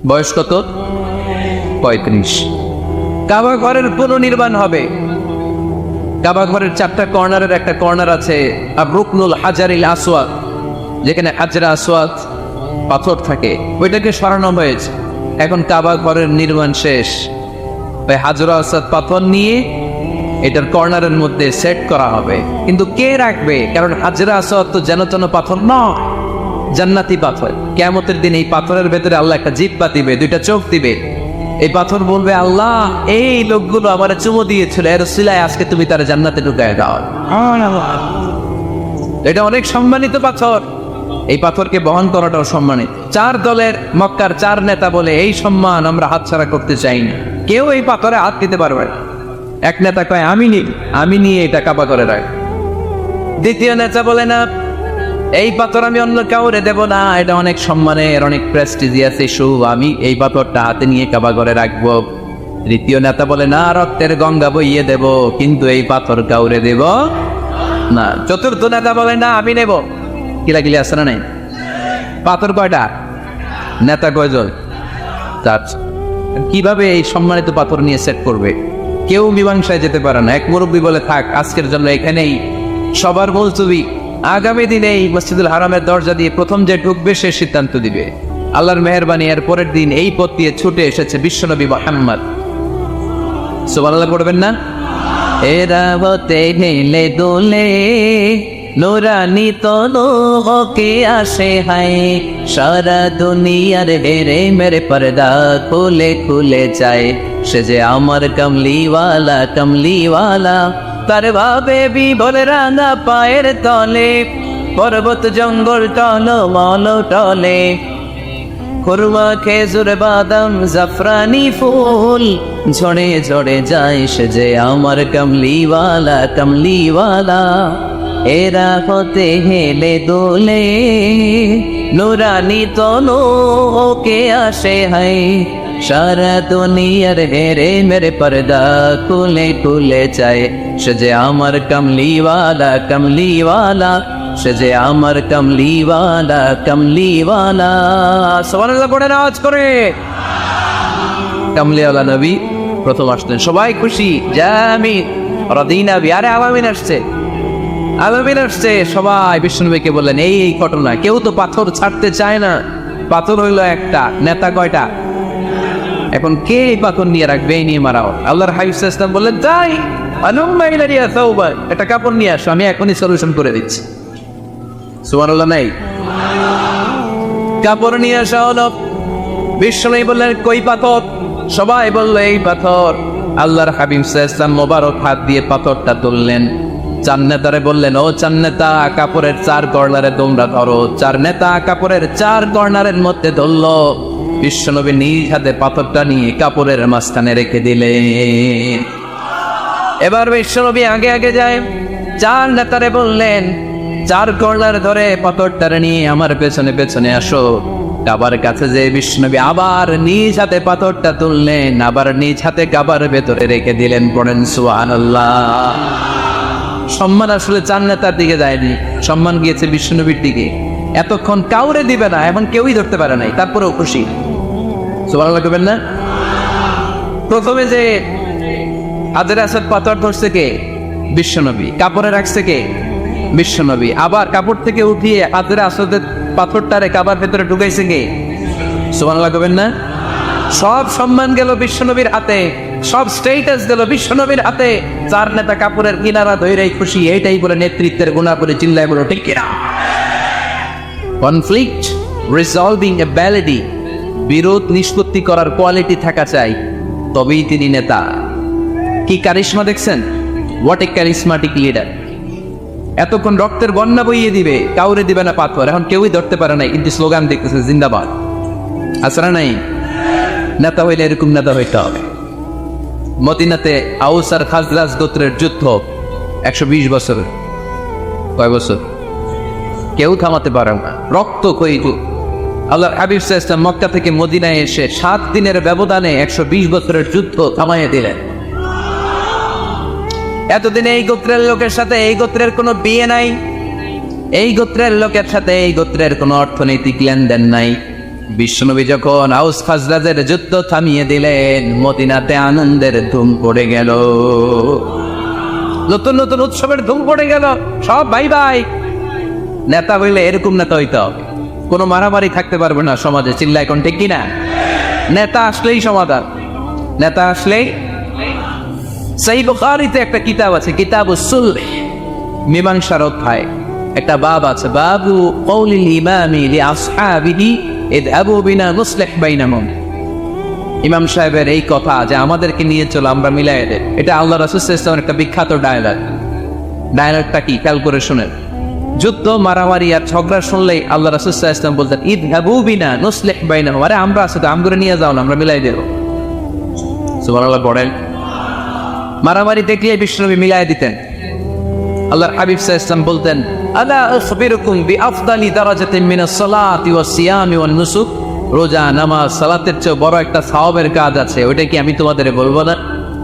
A: বয়স কত? 35। কাবা ঘরের পুনর্নির্মাণ হবে। কাবা ঘরের 4টা কর্নারের একটা কর্নার আছে আর রুকনুল হাজারিল আসওয়াদ, যেখানে হাজরা আসওয়াদ পাথর থাকে, ওইটাকে সরানো হয়েছে। এখন কাবা ঘরের নির্মাণ শেষ, তাই হাজরা আসওয়াদ পাথর নিয়ে এটার কর্নারের মধ্যে সেট করা হবে। কিন্তু কে রাখবে? কারণ হাজরা আসওয়াদ তো যেন তেন পাথর নয়, জান্নাতি পাথর। কিয়ামতের দিন এই পাথরের ভেতরে আল্লাহ একটা জিহ্বা দিবে, 2টা চোখ দিবে। এই পাথর বলবে, আল্লাহ এই লোকগুলো আমার চুমো দিয়েছিল, এর উসিলায় আজকে তুমি তার জান্নাতে ঢুকায় দাও। এটা অনেক সম্মানিত পাথর, এই পাথরকে বহন করাটাও সম্মানিত। 4 দলের মক্কার 4 নেতা বলে এই সম্মান আমরা হাতছাড়া করতে চাই না, কেউ এই পাথরে হাত দিতে পারবে না। এক নেতা কয় আমি নিয়ে এটা কাবা করে রাখ। দ্বিতীয় নেতা বলে না, এই পাথর আমি অন্য কাউরে দেব না, এটা অনেক সম্মানের, অনেক প্রেস্টিজিয়াস ইস্যু, আমি এই পাথরটা হাতে নিয়ে কাবা করে রাখবো। তৃতীয় নেতা বলে না, রক্তের গঙ্গা বইয়ে দেব, কিন্তু এই পাথর কাউরে দেব না। চতুর্থ নেতা বলে না, আমি নেব। কিলাকিলি আছে না নাই? পাথর কয়টা? নেতা কয়জন? 4। কিভাবে এই সম্মানিত পাথর নিয়ে সেট করবে? কেউ মীমাংসায় যেতে পারে না। এক মুরব্বী বলে, থাক আজকের জন্য এখানেই, সবার মুলতবি, আগামী দিনে এই মসজিদুল হারামের দরজা দিয়ে প্রথম যে ঢুকবে সে সিদ্ধান্ত দিবে। আল্লাহর মেহেরবানি, এর পরের দিন এই পথ দিয়ে ছুটে এসেছে বিশ্বনবী মুহাম্মদ। সুবহানাল্লাহ পড়বেন না? এরা হতে হেলে দোলে নুরানি তনু হকে আসে হায়, সারা দুনিয়ার হেরে মেরে পর্দা খুলে খুলে যায়, সে যে আমার কমলিওয়ালা কমলিওয়ালা। তার ভাবে বিভোর রাঙা পায়ের তলে, পর্বত জঙ্গল টল মল টলে, খুরমা খেজুর বাদাম জাফরানি ফুল ঝড়ে ঝড়ে যায়, সে যে আমার কমলিওয়ালা কমলিওয়ালা। এরা হতে হেলে দোলে নুরানি তনু ওকে আসে হায়, সারা দুনিয়ার হেরে মেরে পর্দা খুলে খুলে যায়, সে যে আমার কমলিওয়ালা কমলিওয়ালা, সে যে আমার কমলিওয়ালা কমলিওয়ালা। সুবহানাল্লাহ পড়ে নাচ করে। কমলিওয়ালা নবী প্রথম আসলেন, সবাই খুশি, জামিন রাদিনা বি। আরে আলামিন আসছে, আলামিন আসছে। সবাই বিষ্ণুনবীকে বললেন, এই এই ঘটনা। কেউ তো পাথর ছাড়তে চায় না। পাথর হইলো একটা, নেতা কয়টা? এখন কে এই পাথর নিয়ে রাখবে? এই নিয়ে মারাও। আল্লাহর হাবিব সাল্লাল্লাহু আলাইহি ওয়াসাল্লাম বললেন, যাই আনুম্মা ইলাইয়া সাওবা, একটা কাপড় নিয়ে আসো, আমি এখনই সলিউশন করে দিচ্ছি। সুবহানাল্লাহ নাই? কাপড় নিয়ে আসা হলো। বিষ্ণুনবী বললেন, কই পাথর? সবাই বলল, এই পাথর। আল্লাহর হাবিব সাল্লাল্লাহু আলাইহি ওয়াসাল্লাম মোবারক হাত দিয়ে পাথরটা তুললেন। 4 নেতারে বললেন, ও 4 নেতা, কাপড়ের 4 কর্নারে তোমরা ধরো। 4 নেতা কাপড়ের 4 কর্নারের মধ্যে ধরলো। বিশ্বনবী নিজ হাতে পাথরটা নিয়ে কাপড়ের মাঝখানে রেখে দিলেন। এবার বিশ্বনবী আগে আগে যায়। 4 নেতারে বললেন, 4 কর্নার ধরে পাথরটা নিয়ে আমার পেছনে পেছনে আসো। কাবার কাছে যে বিশ্বনবী আবার নিজ হাতে পাথরটা তুললেন, আবার নিজ হাতে কাবার ভেতরে রেখে দিলেন। পড়েন সুবহানাল্লাহ। সম্মান আসলে 4 নেতার দিকে যায়নি, সম্মান গিয়েছে বিশ্বনবীর দিকে। এতক্ষণ কাউরে দিবে না, এখন কেউই ধরতে পারে নাই, তারপরেও খুশি। সুবহানাল্লাহ কইবেন না? প্রথমে যে হাজরা আসওয়াদ পাথর ধরছে কে? বিশ্বনবী। কাপড়ে রাখছে কে? বিশ্বনবী। আবার কাপড় থেকে উঠিয়ে হাজরা আসওয়াদের পাথরটারে কাবার ভেতরে ঢুকাইছে কে? সুবহানাল্লাহ কইবেন না? সব সম্মান গেল বিশ্বনবীর হাতে, সব স্টেটাস গেল বিশ্বনবীর হাতে। 4 নেতা কাপড়ের কিনারা ধইরাই খুশি। এইটাই বলে নেতৃত্বের গুণা বলে চিল্লায় বলো, ঠিক কিনা? কনফ্লিক্ট রিসলভিং অ্যাবিলিটি, বিরোধ নিষ্পত্তি করার কোয়ালিটি থাকা চাই, তবেই তিনি নেতা। কি কারিশমা দেখছেন? What a charismatic leader. এতক্ষণ রক্তের বন্যা বইয়ে দিবে, কাউরে দিবে না পাথর, এখন কেউই ধরতে পারে নাই, কিন্তু স্লোগান দেখতেছে জিন্দাবাদ। আসরা নাই? নেতা হইলে এরকম নেতা হইতে হবে। মদিনাতে আউস আর খাজরাজ গোত্রের যুদ্ধ 120 বছরের। কয় বছর? কেউ থামাতে পারে না, রক্ত ক্ষয়িত। আল্লাহর হাবিব সাল্লাল্লাহু আলাইহি ওয়াসাল্লাম মক্কা থেকে মদিনায় এসে 7 দিনের ব্যবধানে 120 বছরের যুদ্ধ থামাইয়ে দিলেন। এতদিনে এই গোত্রের লোকের সাথে এই গোত্রের কোনো বিয়ে নাই, এই গোত্রের লোকের সাথে এই গোত্রের কোনো অর্থনৈতিক লেনদেন নাই। বিশ্বনবী যখন আউস খাজরাজের যুদ্ধ থামিয়ে দিলেন, মদিনাতে আনন্দের ধুম পড়ে গেল, নতুন নতুন উৎসবের ধুম পড়ে গেল। সব ভাই ভাই। নেতা হইলে এরকম নেতা হইতে হবে, কোনো মারামারি থাকতে পারবে না সমাজে। চিল্লায় কোন ঠিক কিনা? নেতা আসলেই সমাধান, নেতা আসলেই। সহিহ বুখারীতে একটা কিতাব আছে, কিতাবুস সুলহ, মীমাংসার অধ্যায়। একটা বাব আছে, বাবু কওলিল ইমামি লিআসহাবিহি ইযহাবু বিনা নুসলিহ বাইনাহুম। ইমাম সাহেবের এই কথা যে আমাদেরকে নিয়ে চলো, আমরা মিলাই দেব, এটা আল্লাহ রাসূল সাল্লাল্লাহু আলাইহি ওয়াসাল্লামের একটা বিখ্যাত ডায়ালগ। ডায়ালগটা কি? খেয়াল করে শুনেন। যুদ্ধ, মারামারি আর ঝগড়া শুনলেই আল্লাহ রাসূল সাল্লাল্লাহু আলাইহি ওয়াসাল্লাম বলতেন, ইযহাবু বিনা নুসলিহ বাইনাহুম। আরে আমরা আছি তো, আমগরে নিয়ে যাও না, আমরা মিলাই দেব। সুবহানাল্লাহ পড়েন। মারামারি দেখলে বিশ্বনবী মিলাই দিতেন। আল্লাহর হাবিব সাল্লাল্লাহু আলাইহি ওয়াসাল্লাম বলতেন, আলা আখবিরুকুম বিআফদালি দারাজাতিন মিনাস সালাতি ওয়াস সিয়ামি ওয়ান নুসুক। রোজা, নামাজ, সালাতের চেয়ে বড় একটা সওয়াবের কাজ আছে, ওইটা কি আমি তোমাদের বলবো না?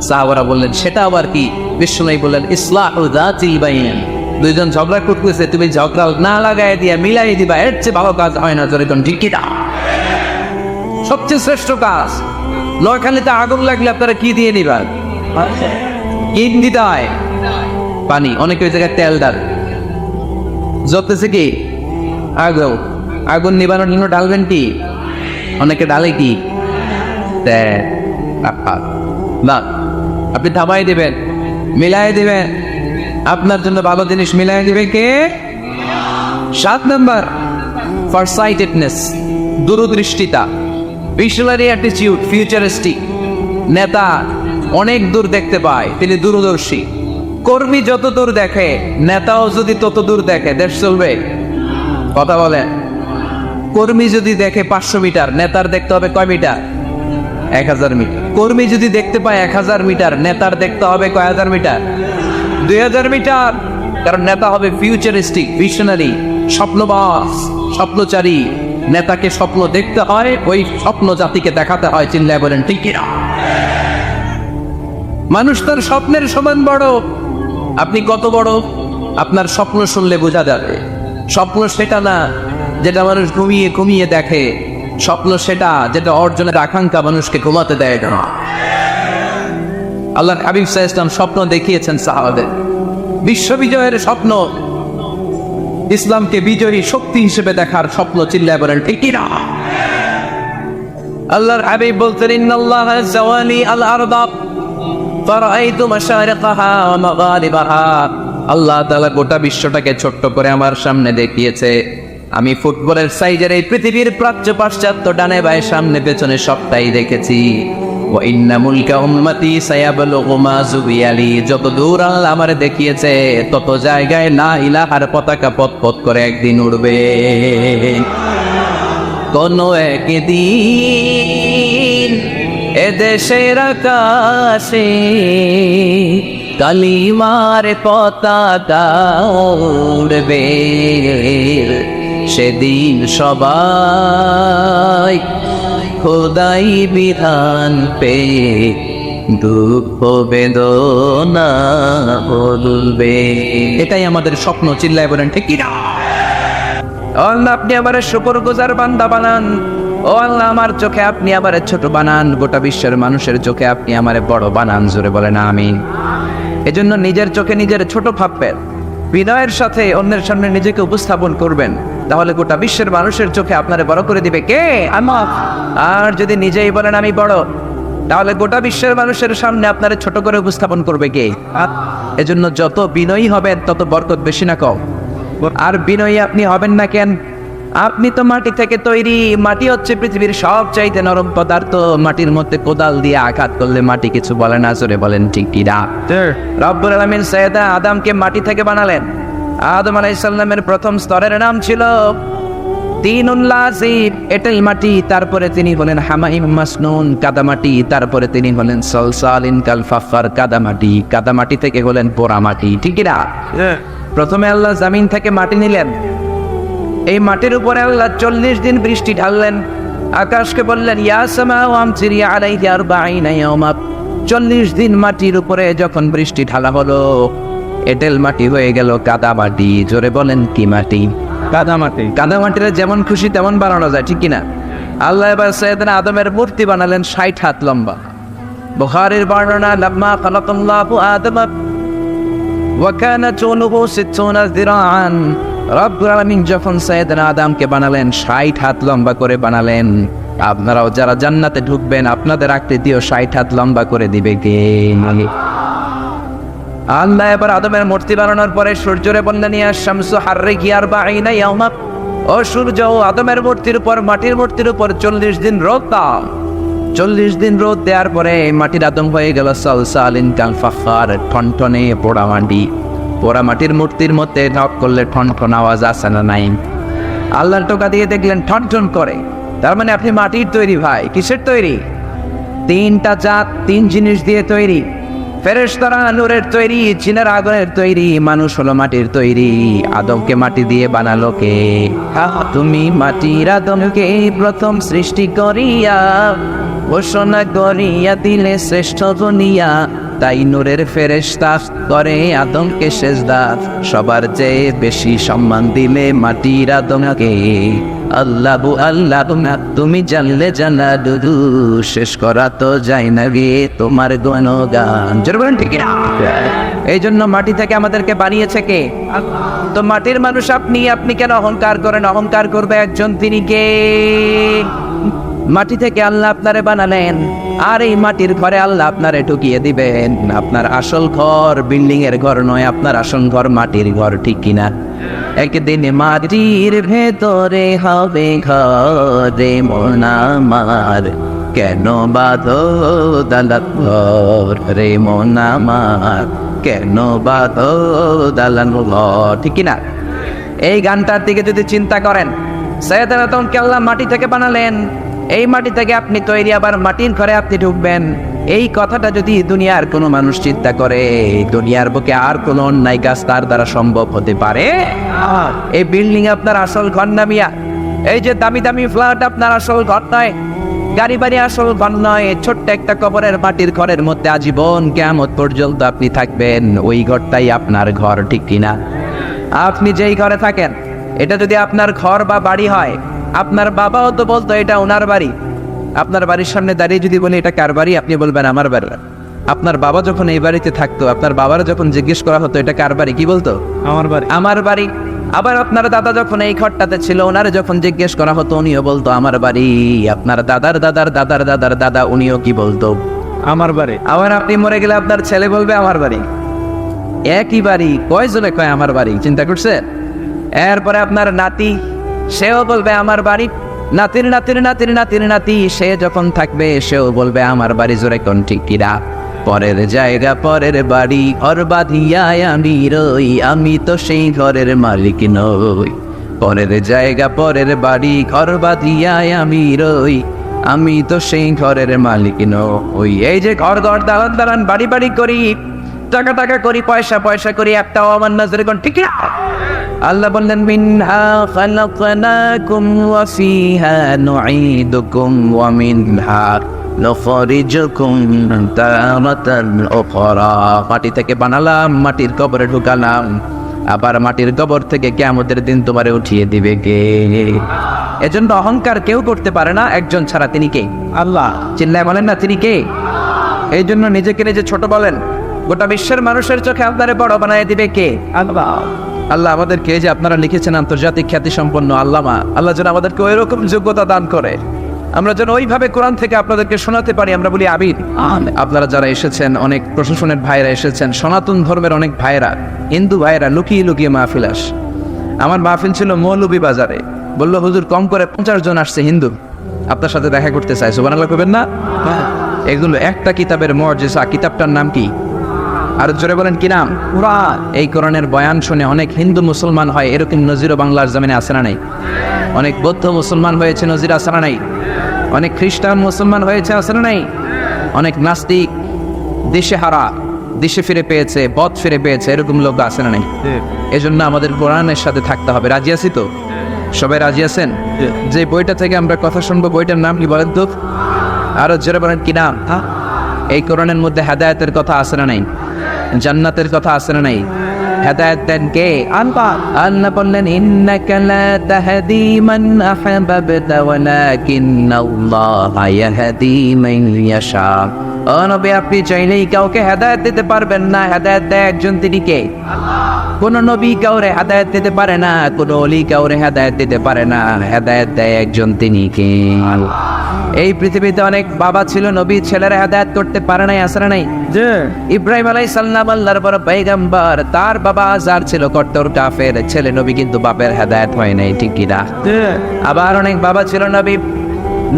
A: সাহাবারা বললেন, সেটা আবার কি? বিশ্বনবী বললেন, ইসলাহু যাতিল বাইন। দুইজন ঝগড়া করতেছে, তুমি ঝগড়া না লাগায় দিয়া মিলাই দিবা, এর চেয়ে ভালো কাজ হয় না। জোরে কোন ঠিক কিনা? সবচেয়ে শ্রেষ্ঠ কাজ। নয়খালিতে আগুন লাগলে আপনারা কি দিয়ে নিবেন? কি দিতে হয়? পানি। অনেকে ওই জায়গায় তেল ডাল জ্বলতেছে কি? আগুন। আগুন নিবানোর জন্য ডালবেন কি? অনেকে ডালে কি? তেল। না, আপনি থামাই দিবেন, মিলাই দিবেন। আপনার জন্য ভালো জিনিস মিলাই দিবে কে? 7 নাম্বার, ফারসাইটেডনেস, দূরদৃষ্টিতা, ভিশনারি অ্যাটিটিউড, ফিউচারিস্টিক। নেতা অনেক দূর দেখতে পায়, তিনি দূরদর্শী। কর্মী যত দূর দেখে, নেতাও যদি তত দূর দেখে, দেশ চলবে? কথা বলেন। কর্মী যদি দেখে 500 মিটার, নেতার দেখতে হবে কয় মিটার? 1000 মিটার। কর্মী যদি দেখতে পায় 1000 মিটার, নেতার দেখতে হবে কয় হাজার মিটার? 2000 মিটার। কারণ নেতা হবে ফিউচারিস্টিক, ভিশনারি, স্বপ্নবাস, স্বপ্নচারী। নেতাকে স্বপ্ন দেখতে হয়, ওই স্বপ্ন জাতিকে দেখাতে হয়। চিল্লায় বলেন ঠিক কিনা? মানুষ তার স্বপ্নের সমান বড়। আপনি কত বড় আপনার স্বপ্ন শুনলে বোঝা যাবে। স্বপ্ন সেটা না যেটা মানুষ ঘুমিয়ে ঘুমিয়ে দেখে, স্বপ্ন সেটা যেটা অর্জনের আকাঙ্ক্ষা মানুষকে ঘুমাতে দেয় না। আল্লাহর হাবিব সাল্লাল্লাহু আলাইহি ওয়াসাল্লাম স্বপ্ন দেখিয়েছেন সাহাবাদের, বিশ্ববিজয়ের স্বপ্ন, ইসলামকে বিজয়ী শক্তি হিসেবে দেখার স্বপ্ন। চিল্লায় বলেন ঠিক কিনা? আল্লাহর হাবিব বলতেন, ইন্নাল্লাহা যাওয়ালি আল আরদা ফারাআইতু মাশারিকাহা ওয়া মাগারিবাহা। আল্লাহ তাআলা গোটা বিশ্বটাকে ছোট্ট করে আমার সামনে দেখিয়েছে। আমি ফুটবলের সাইজের এই পৃথিবীর প্রাচ্য পাশ্চাত্য, ডানে বায়ে সামনে পেছনে সবটাই দেখেছি। ওয়া ইন্না মুলকা উম্মতি সায়াবলুগু মা যুবিয়ালি। যত দূর আল্লাহ আমারে দেখিয়েছে, তত জায়গায় লা ইলাহার পতাকা পথ করে একদিন উড়বে। কোন একদিন এদেশের আকাশে কালিমার পতাকা উড়বে। সেদিন সবাই খোদাই বিধান পে দুঃখ বেদনা বলবে। এটাই আমাদের স্বপ্ন। চিল্লায় বলেন ঠিক কিনা? আল্লাহ আপনি আমার শুকরগুজার বান্দা বানান। ও আল্লাহ আমার চোখে আপনি আমার ছোট বানান, গোটা বিশ্বের মানুষের চোখে আপনি আমার বড় বানান। জোরে বলেন আমিন। এজন্য নিজের চোখে নিজের ছোট ভাববেন, বিনয়ের সাথে অন্যের সামনে নিজেকে উপস্থাপন করবেন, তাহলে গোটা বিশ্বের মানুষের চোখে আপনারে বড় করে দিবে কে? আল্লাহ। আর যদি নিজেই বলেন আমি বড়, তাহলে গোটা বিশ্বের মানুষের সামনে আপনারে ছোট করে উপস্থাপন করবে কে? এজন্য যত বিনয়ী হবেন তত বরকত বেশি না কম? আর বিনয়ী আপনি হবেন না কেন? আপনি তো মাটি থেকে তৈরি, মাটি হচ্ছে পৃথিবীর সবচাইতে নরম পদার্থ, মাটির মধ্যে কোদাল দিয়ে আঘাত করলে মাটি কিছু বলে না, জোরে বলেন ঠিক কি না? রব্বুল আলামিন সৈয়দা আদমকে মাটি থেকে বানালেন। আদম আলাইহিস সালামের প্রথম স্তরের নাম ছিল তিনুল লাযিব, এঁটেল মাটি, তারপরে তিনি হলেন হামাইম মাসনুন, কাদামাটি, তারপরে তিনি হলেন সলসালিন কাল ফাখর, কাদামাটি, কাদামাটি থেকে হলেন পোড়ামাটি, ঠিক কি না? প্রথমে আল্লাহ জমিন থেকে মাটি নিলেন, এই মাটির উপরে আল্লাহ 40 দিন বৃষ্টি ঢাললেন। আকাশকে বললেন ইয়া সামাউ আমতিরি আলাইহি 40 ইয়াওমা। 40 দিন মাটির উপরে যখন বৃষ্টি ঢালা হলো, এঁটেল মাটি হয়ে গেল কাদামাটি। জোরে বলেন কি মাটি? কাদামাটি। কাদামাটিরে যেমন খুশি তেমন বানানো যায়, ঠিক কিনা? আল্লাহ এবার সাইয়েদনা আদমের মূর্তি বানালেন 60 হাত লম্বা। বুখারীর বর্ণনা, লাম্মা খালাকাল্লাহু আদম ওয়া কানা তুলুহু 60 যিরাআন। রব্বুল আলামিন যখন সাইয়েদনা আদমকে বানালেন 60 হাত লম্বা করে বানালেন। আপনারাও যারা জান্নাতে ঢুকবেন আপনাদের আকৃতিও 60 হাত লম্বা করে দিবে কে? আল্লাহ এবার আদমের মূর্তি বানানোর পরে সূর্যরে বললেন ইয়া শামসু হাররিকি 40 ইয়াওমা। ও সূর্য, আদমের মূর্তির উপর, মাটির মূর্তির উপর 40 দিন রোদ দাও। 40 দিন রোদ দেওয়ার পরে মাটির আদম হয়ে গেল সলসালিন কাল ফাখর, ঠনঠনে পোড়া মাটি। পোড়া মাটির মূর্তির মধ্যে নক করলে ঠনঠন আওয়াজ আসে না নাই? আল্লাহর টোকা দিয়ে দেখলেন ঠনঠন করে। তার মানে আপনি মাটির তৈরি ভাই। কিসের তৈরি? 3টা জাত, 3 জিনিস দিয়ে তৈরি। ফেরেশতারা নূরের তৈরি, জিনের আগুনের তৈরি, মানুষ হলো মাটির তৈরি। আদমকে মাটি দিয়ে বানালো কে? তুমি মাটির আদমকে প্রথম সৃষ্টি করিয়া ঘোষণা করিয়া দিলে শ্রেষ্ঠ বনিয়া। তাই নূরের ফেরেশতা করে আদমকে সেজদা, সবার চেয়ে বেশি সম্মান দিলে মাটির আদমকে। আল্লাহু আল্লাহু না তুমি জানলে জানা দুদু, শেষ করা তো যায় না গে তোমার গুণগান। জোরে বলেন ঠিক না? এই জন্য মাটি থেকে আমাদেরকে বানিয়েছে কে? তো মাটির মানুষ আপনি, আপনি কেন অহংকার করেন? অহংকার করবে একজন, তিনি কে? মাটি থেকে আল্লাহ আপনারে বানালেন, আর এই মাটির ঘরে আল্লাহ আপনারে ঢুকিয়ে দিবেন। আপনার আসল ঘর বিল্ডিং এর ঘর নয়, আপনার আসল ঘর মাটির ঘর, ঠিক কিনা? একদিন মাটির ভেতরে হবে ঘরে মন আমার, কেন বাঁধো দালান ঘর রে মন আমার, কেন বাঁধো দালান ঘর, ঠিক কিনা? এই গানটার দিকে যদি চিন্তা করেন, সাইয়েদনা আদমকে আল্লাহ মাটি থেকে বানালেন, এই মাটি থেকে আপনি তৈরি, আবার মাটির ঘরে আপনি ঢুকবেন। এই কথাটা যদি দুনিয়ার কোনো মানুষ চিন্তা করে, দুনিয়ার বুকে আর কোনো অন্যায় কাজ তার দ্বারা সম্ভব হতে পারে? এই বিল্ডিং আপনার আসল ঘর না মিয়া। এই যে দামি দামি ফ্ল্যাট আপনার আসল ঘর নয়, গাড়ি বাড়ি আসল ঘর নয়। ছোট্ট একটা কবরের মাটির ঘরের মধ্যে আজীবন কিয়ামত পর্যন্ত আপনি থাকবেন, ওই ঘরটাই আপনার ঘর, ঠিক কিনা? আপনি যেই ঘরে থাকেন, এটা যদি আপনার ঘর বা বাড়ি হয়, আপনার বাবাও তো বলতো এটা ওনার বাড়ি। আপনার বাড়ির সামনে দাঁড়িয়ে যদি বলে এটা কার বাড়ি, আপনি বলবেন আমার বাড়ি। আপনার বাবা যখন এই বাড়িতে থাকতো, আপনার বাবার যখন জিজ্ঞেস করা হতো এটা কার বাড়ি, কি বলতো? আমার বাড়ি, আমার বাড়ি। আবার আপনার দাদা যখন এই ঘরটাতে ছিল, ওনারে যখন জিজ্ঞেস করা হতো উনিও বলতো আমার বাড়ি। আপনার দাদার দাদার দাদার দাদার দাদা উনিও কি বলতো? আমার বাড়ি। আবার আপনি মরে গেলে আপনার ছেলে বলবে আমার বাড়ি। একই বাড়ি, কয়জনে কয় আমার বাড়ি, চিন্তা করছে? এরপরে আপনার নাতি, সেও বলবে আমার বাড়ি। নাতির নাতির নাতির নাতির নাতি, সে যখন থাকবে সেও বলবে আমার বাড়ি। জোরে কোন ঠিক কিনা? পরের জায়গা পরের বাড়ি, ঘর বাঁধিয়া আমি রই, আমি তো সেই ঘরের মালিক নই। পরের জায়গা পরের বাড়ি, ঘর বাঁধিয়া আমি রই, আমি তো সেই ঘরের মালিক নই। এই যে ঘর ঘর দালান দালান বাড়ি বাড়ি করি, টাকা টাকা করি, পয়সা পয়সা করি, একটাও আমার না। জোরে কোন ঠিক কিনা? আল্লাহ বললেন মিনহা খালাকনাকুম ওয়া ফিহা নুঈদুকুম ওয়া মিনহা নুখরিজুকুম তারাতান উখরা। মাটি থেকে বানালাম, মাটির কবরে ঢুকালাম, আবার মাটির কবর থেকে কিয়ামতের দিন তোমারে উঠিয়ে দিবে কে? এজন্য অহংকার কেউ করতে পারে না একজন ছাড়া, তিনি কে? আল্লাহ। চিল্লায় বলেন না তিনি কে? এই জন্য নিজেকে নিজে ছোট বলেন, গোটা বিশ্বের মানুষের চোখে আপনারে বড় বানায় দিবে কে? আল্লাহ। আল্লাহ আমাদেরকে, যে আপনারা লিখেছেন আন্তর্জাতিক খ্যাতি সম্পন্ন আল্লামা, আল্লাহ যেন আমাদেরকে ওই রকম যোগ্যতা দান করে, আমরা যেন ওইভাবে কোরআন থেকে আপনাদেরকে শোনাতে পারি। আমরা বলি আমিন। আপনারা যারা এসেছেন, অনেক প্রশাসনের ভাইরা এসেছেন, সনাতন ধর্মের অনেক ভাইরা, হিন্দু ভাইরা লুকিয়ে লুকিয়ে মাহফিল আস। আমার মাহফিল ছিল মৌলভী বাজারে, বললো হুজুর কম করে 50 জন আসছে হিন্দু আপনার সাথে দেখা করতে চাই, সুবহানাল্লাহ কইবেন না? এগুলো একটা কিতাবের মুজিজা। কিতাবটার নাম কি? আর জোরে বলেন কি নাম? কুরআন। এই কোরআনের বয়ান শুনে অনেক হিন্দু মুসলমান হয়, এরকম নজিরও বাংলার জমিনে আছে না নাই? অনেক বৌদ্ধ মুসলমান হয়েছে, নজির আছে না নাই? অনেক খ্রিস্টান মুসলমান হয়েছে, আছে না নাই? অনেক নাস্তিক দিশেহারা, দিশে ফিরে পেয়েছে, পথ ফিরে পেয়েছে, এরকম লোক আছে না নাই? এজন্য আমাদের কোরআনের সাথে থাকতে হবে। রাজি আছি তো? সবাই রাজি আছেন? যে বইটা থেকে আমরা কথা শুনবো বইটার নাম কি বলেন তো? আরো জোরে বলেন কি নাম? এই কোরআনের মধ্যে হেদায়েতের কথা আছে না নাই? জান্নাতের কথা আছে না নাই? হেদায়েত দেন কে? আল্লাহ বললেন ইন্নাকা লা তাহদি মান আহবাবতা ওয়ালাকিন্নাল্লাহা ইয়াহদি মান ইয়াশা। ও নবী, আপনি চাইলেই কাউকে হেদায়েত দিতে পারবেন না, হেদায়েত দেয় একজন, তিনি কে? কোন নবী কাউরে হেদায়েত দিতে পারে না, কোন ওলি কাউরে হেদায়েত দিতে পারে না, হেদায়েত দেয় একজন, তিনি কে? এই পৃথিবীতে অনেক বাবা ছিল, নবী ছেলেরা হেদায়েত করতে পারে নাই, আছে না নাই? ইব্রাহিম আলাইহিস সালাম আল্লাহর বড় পয়গম্বর, তার বাবা আজার ছিল কট্টর কাফের, ছেলে নবী কিন্তু বাপের হেদায়েত হয় নাই, ঠিক কি না? আবার অনেক বাবা ছিল নবী,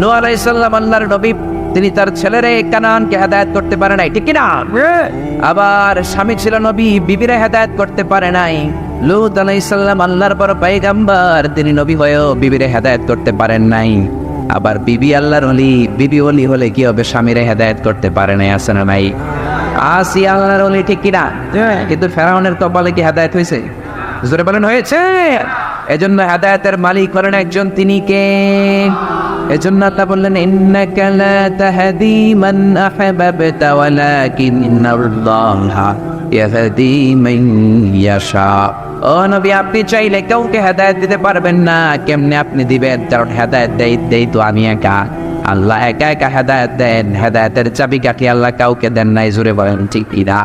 A: নূহ আলাইহিস সালাম আল্লাহর নবী, তিনি তার ছেলেরে কানানকে হেদায়েত করতে পারে নাই, ঠিক কি না? আবার স্বামী ছিল নবী, বিবিরে হেদায়েত করতে পারে নাই। লূত আলাইহিস সালাম আল্লাহর বড় পয়গম্বর, তিনি নবী হয়েও বিবিরে হেদায়েত করতে পারেন নাই। আবার বিবি আল্লাহর ওলি, বিবি ওলি হলে কি হবে? স্বামীরে হেদায়েত করতে পারে নাই, আছে না নাই? আসিয়া আল্লাহর ওলি, ঠিক কি না? কিন্তু ফেরাউনের কপালে কি হেদায়েত হয়েছে? জোরে বলেন হয়েছে? এজন্য হেদায়েতের মালিক হলেন একজন, তিনি কে? এজন্য আল্লাহ বললেন ইন্নাকা লা তাহদি মান আহবাবতা ওয়ালাকিন্নাল্লাহা ইয়াহদি মান ইয়াশা। ও নবী, আপনি চাইলে কাউকে হেদায়েত দিতে পারবেন না। কেমনে আপনি দিবেন? কারণ হেদায়েত দেই তো আমি একা। আল্লাহ একা একা হেদায়েত দেন, হেদায়েতের চাবিকাঠি আল্লাহ কাউকে দেন নাই। জোরে বলেন ঠিক কি না?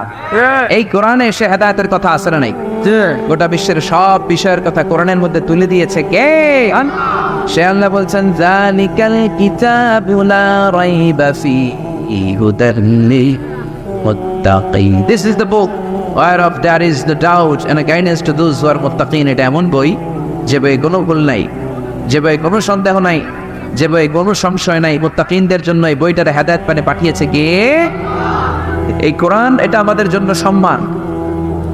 A: এই কোরআনে এসে হেদায়েতের কথা আছে না নাই? গোটা বিশ্বের সব বিষয়ের কথা কোরআনের মধ্যে তুলে দিয়েছে কে? সে আল্লাহ বলছেন জালিকাল কিতাবু লা রাইবা ফীহি হুদাল লিল মুত্তাকিন। This is the book whereof there is no doubt and a guidance to those who are muttaqin. এটা এমন বই যে বই কোনো ভুল নাই, যে বই কোনো সন্দেহ নাই, যে বই কোনো সংশয় নাই। মুত্তাকিনদের জন্য এই বইটার হেদায়েত পানে পাঠিয়েছে কে? এই কোরআন। এটা আমাদের জন্য সম্মান।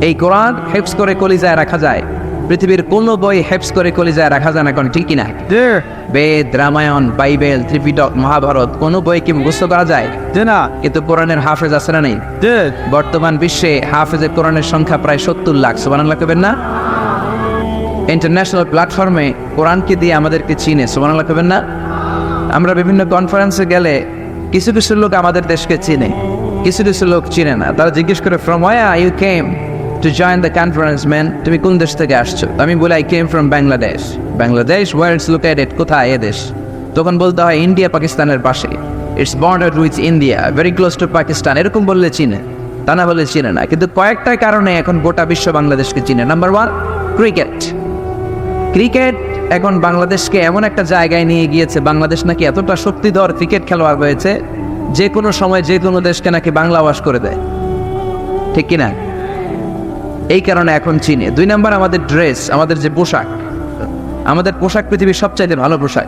A: এই কোরআন হেফজ করে কলিজায় রাখা যায়, পৃথিবীর কোন বই হেফজ করে কলিজায় রাখা যায় না, কোন ঠিক কিনা? বেদ, রামায়ণ, বাইবেল, ত্রিপিটক, মহাভারত, কোন বই কি মুখস্থ করা যায় না? কিন্তু কোরআনের হাফেজ আছে না নাই? বর্তমান বিশ্বে হাফেজের কোরআনের সংখ্যা প্রায় 70 লাখ। সুবহানাল্লাহ কইবেন না? ইন্টারন্যাশনাল প্ল্যাটফর্মে কোরআনকে দিয়ে আমাদেরকে চিনে। সুবহানাল্লাহ কইবেন না? আমরা বিভিন্ন কনফারেন্সে গেলে কিছু কিছু লোক আমাদের দেশকে চিনে, কিছু কিছু লোক চিনে না। তারা জিজ্ঞেস করে from where you came to join the conference, man? তুমি কোন দেশ থেকে আসছো? আমি বলি I came from Bangladesh. Bangladesh, where it's located? কোথায় এ দেশ? তখন বলতে হয় ইন্ডিয়া পাকিস্তানের পাশে, it's bordered with India, very close to Pakistan। এরকম বললে চিনে, তা না বলে চিনে না। কিন্তু কয়েকটা কারণে এখন গোটা বিশ্ব বাংলাদেশকে চিনে। Number 1, cricket. ক্রিকেট এখন বাংলাদেশকে এমন একটা জায়গায় নিয়ে গিয়েছে, বাংলাদেশ নাকি এতটা শক্তিধর ক্রিকেট খেলোয়াড় হয়েছে, যে কোনো সময় যে কোনো দেশকে নাকি বাংলা ওয়াশ করে দেয়, ঠিক কিনা? এই কারণে এখন চিনে। 2 নাম্বার, আমাদের ড্রেস, আমাদের যে পোশাক, আমাদের পোশাক পৃথিবীর সবচাইতে ভালো পোশাক।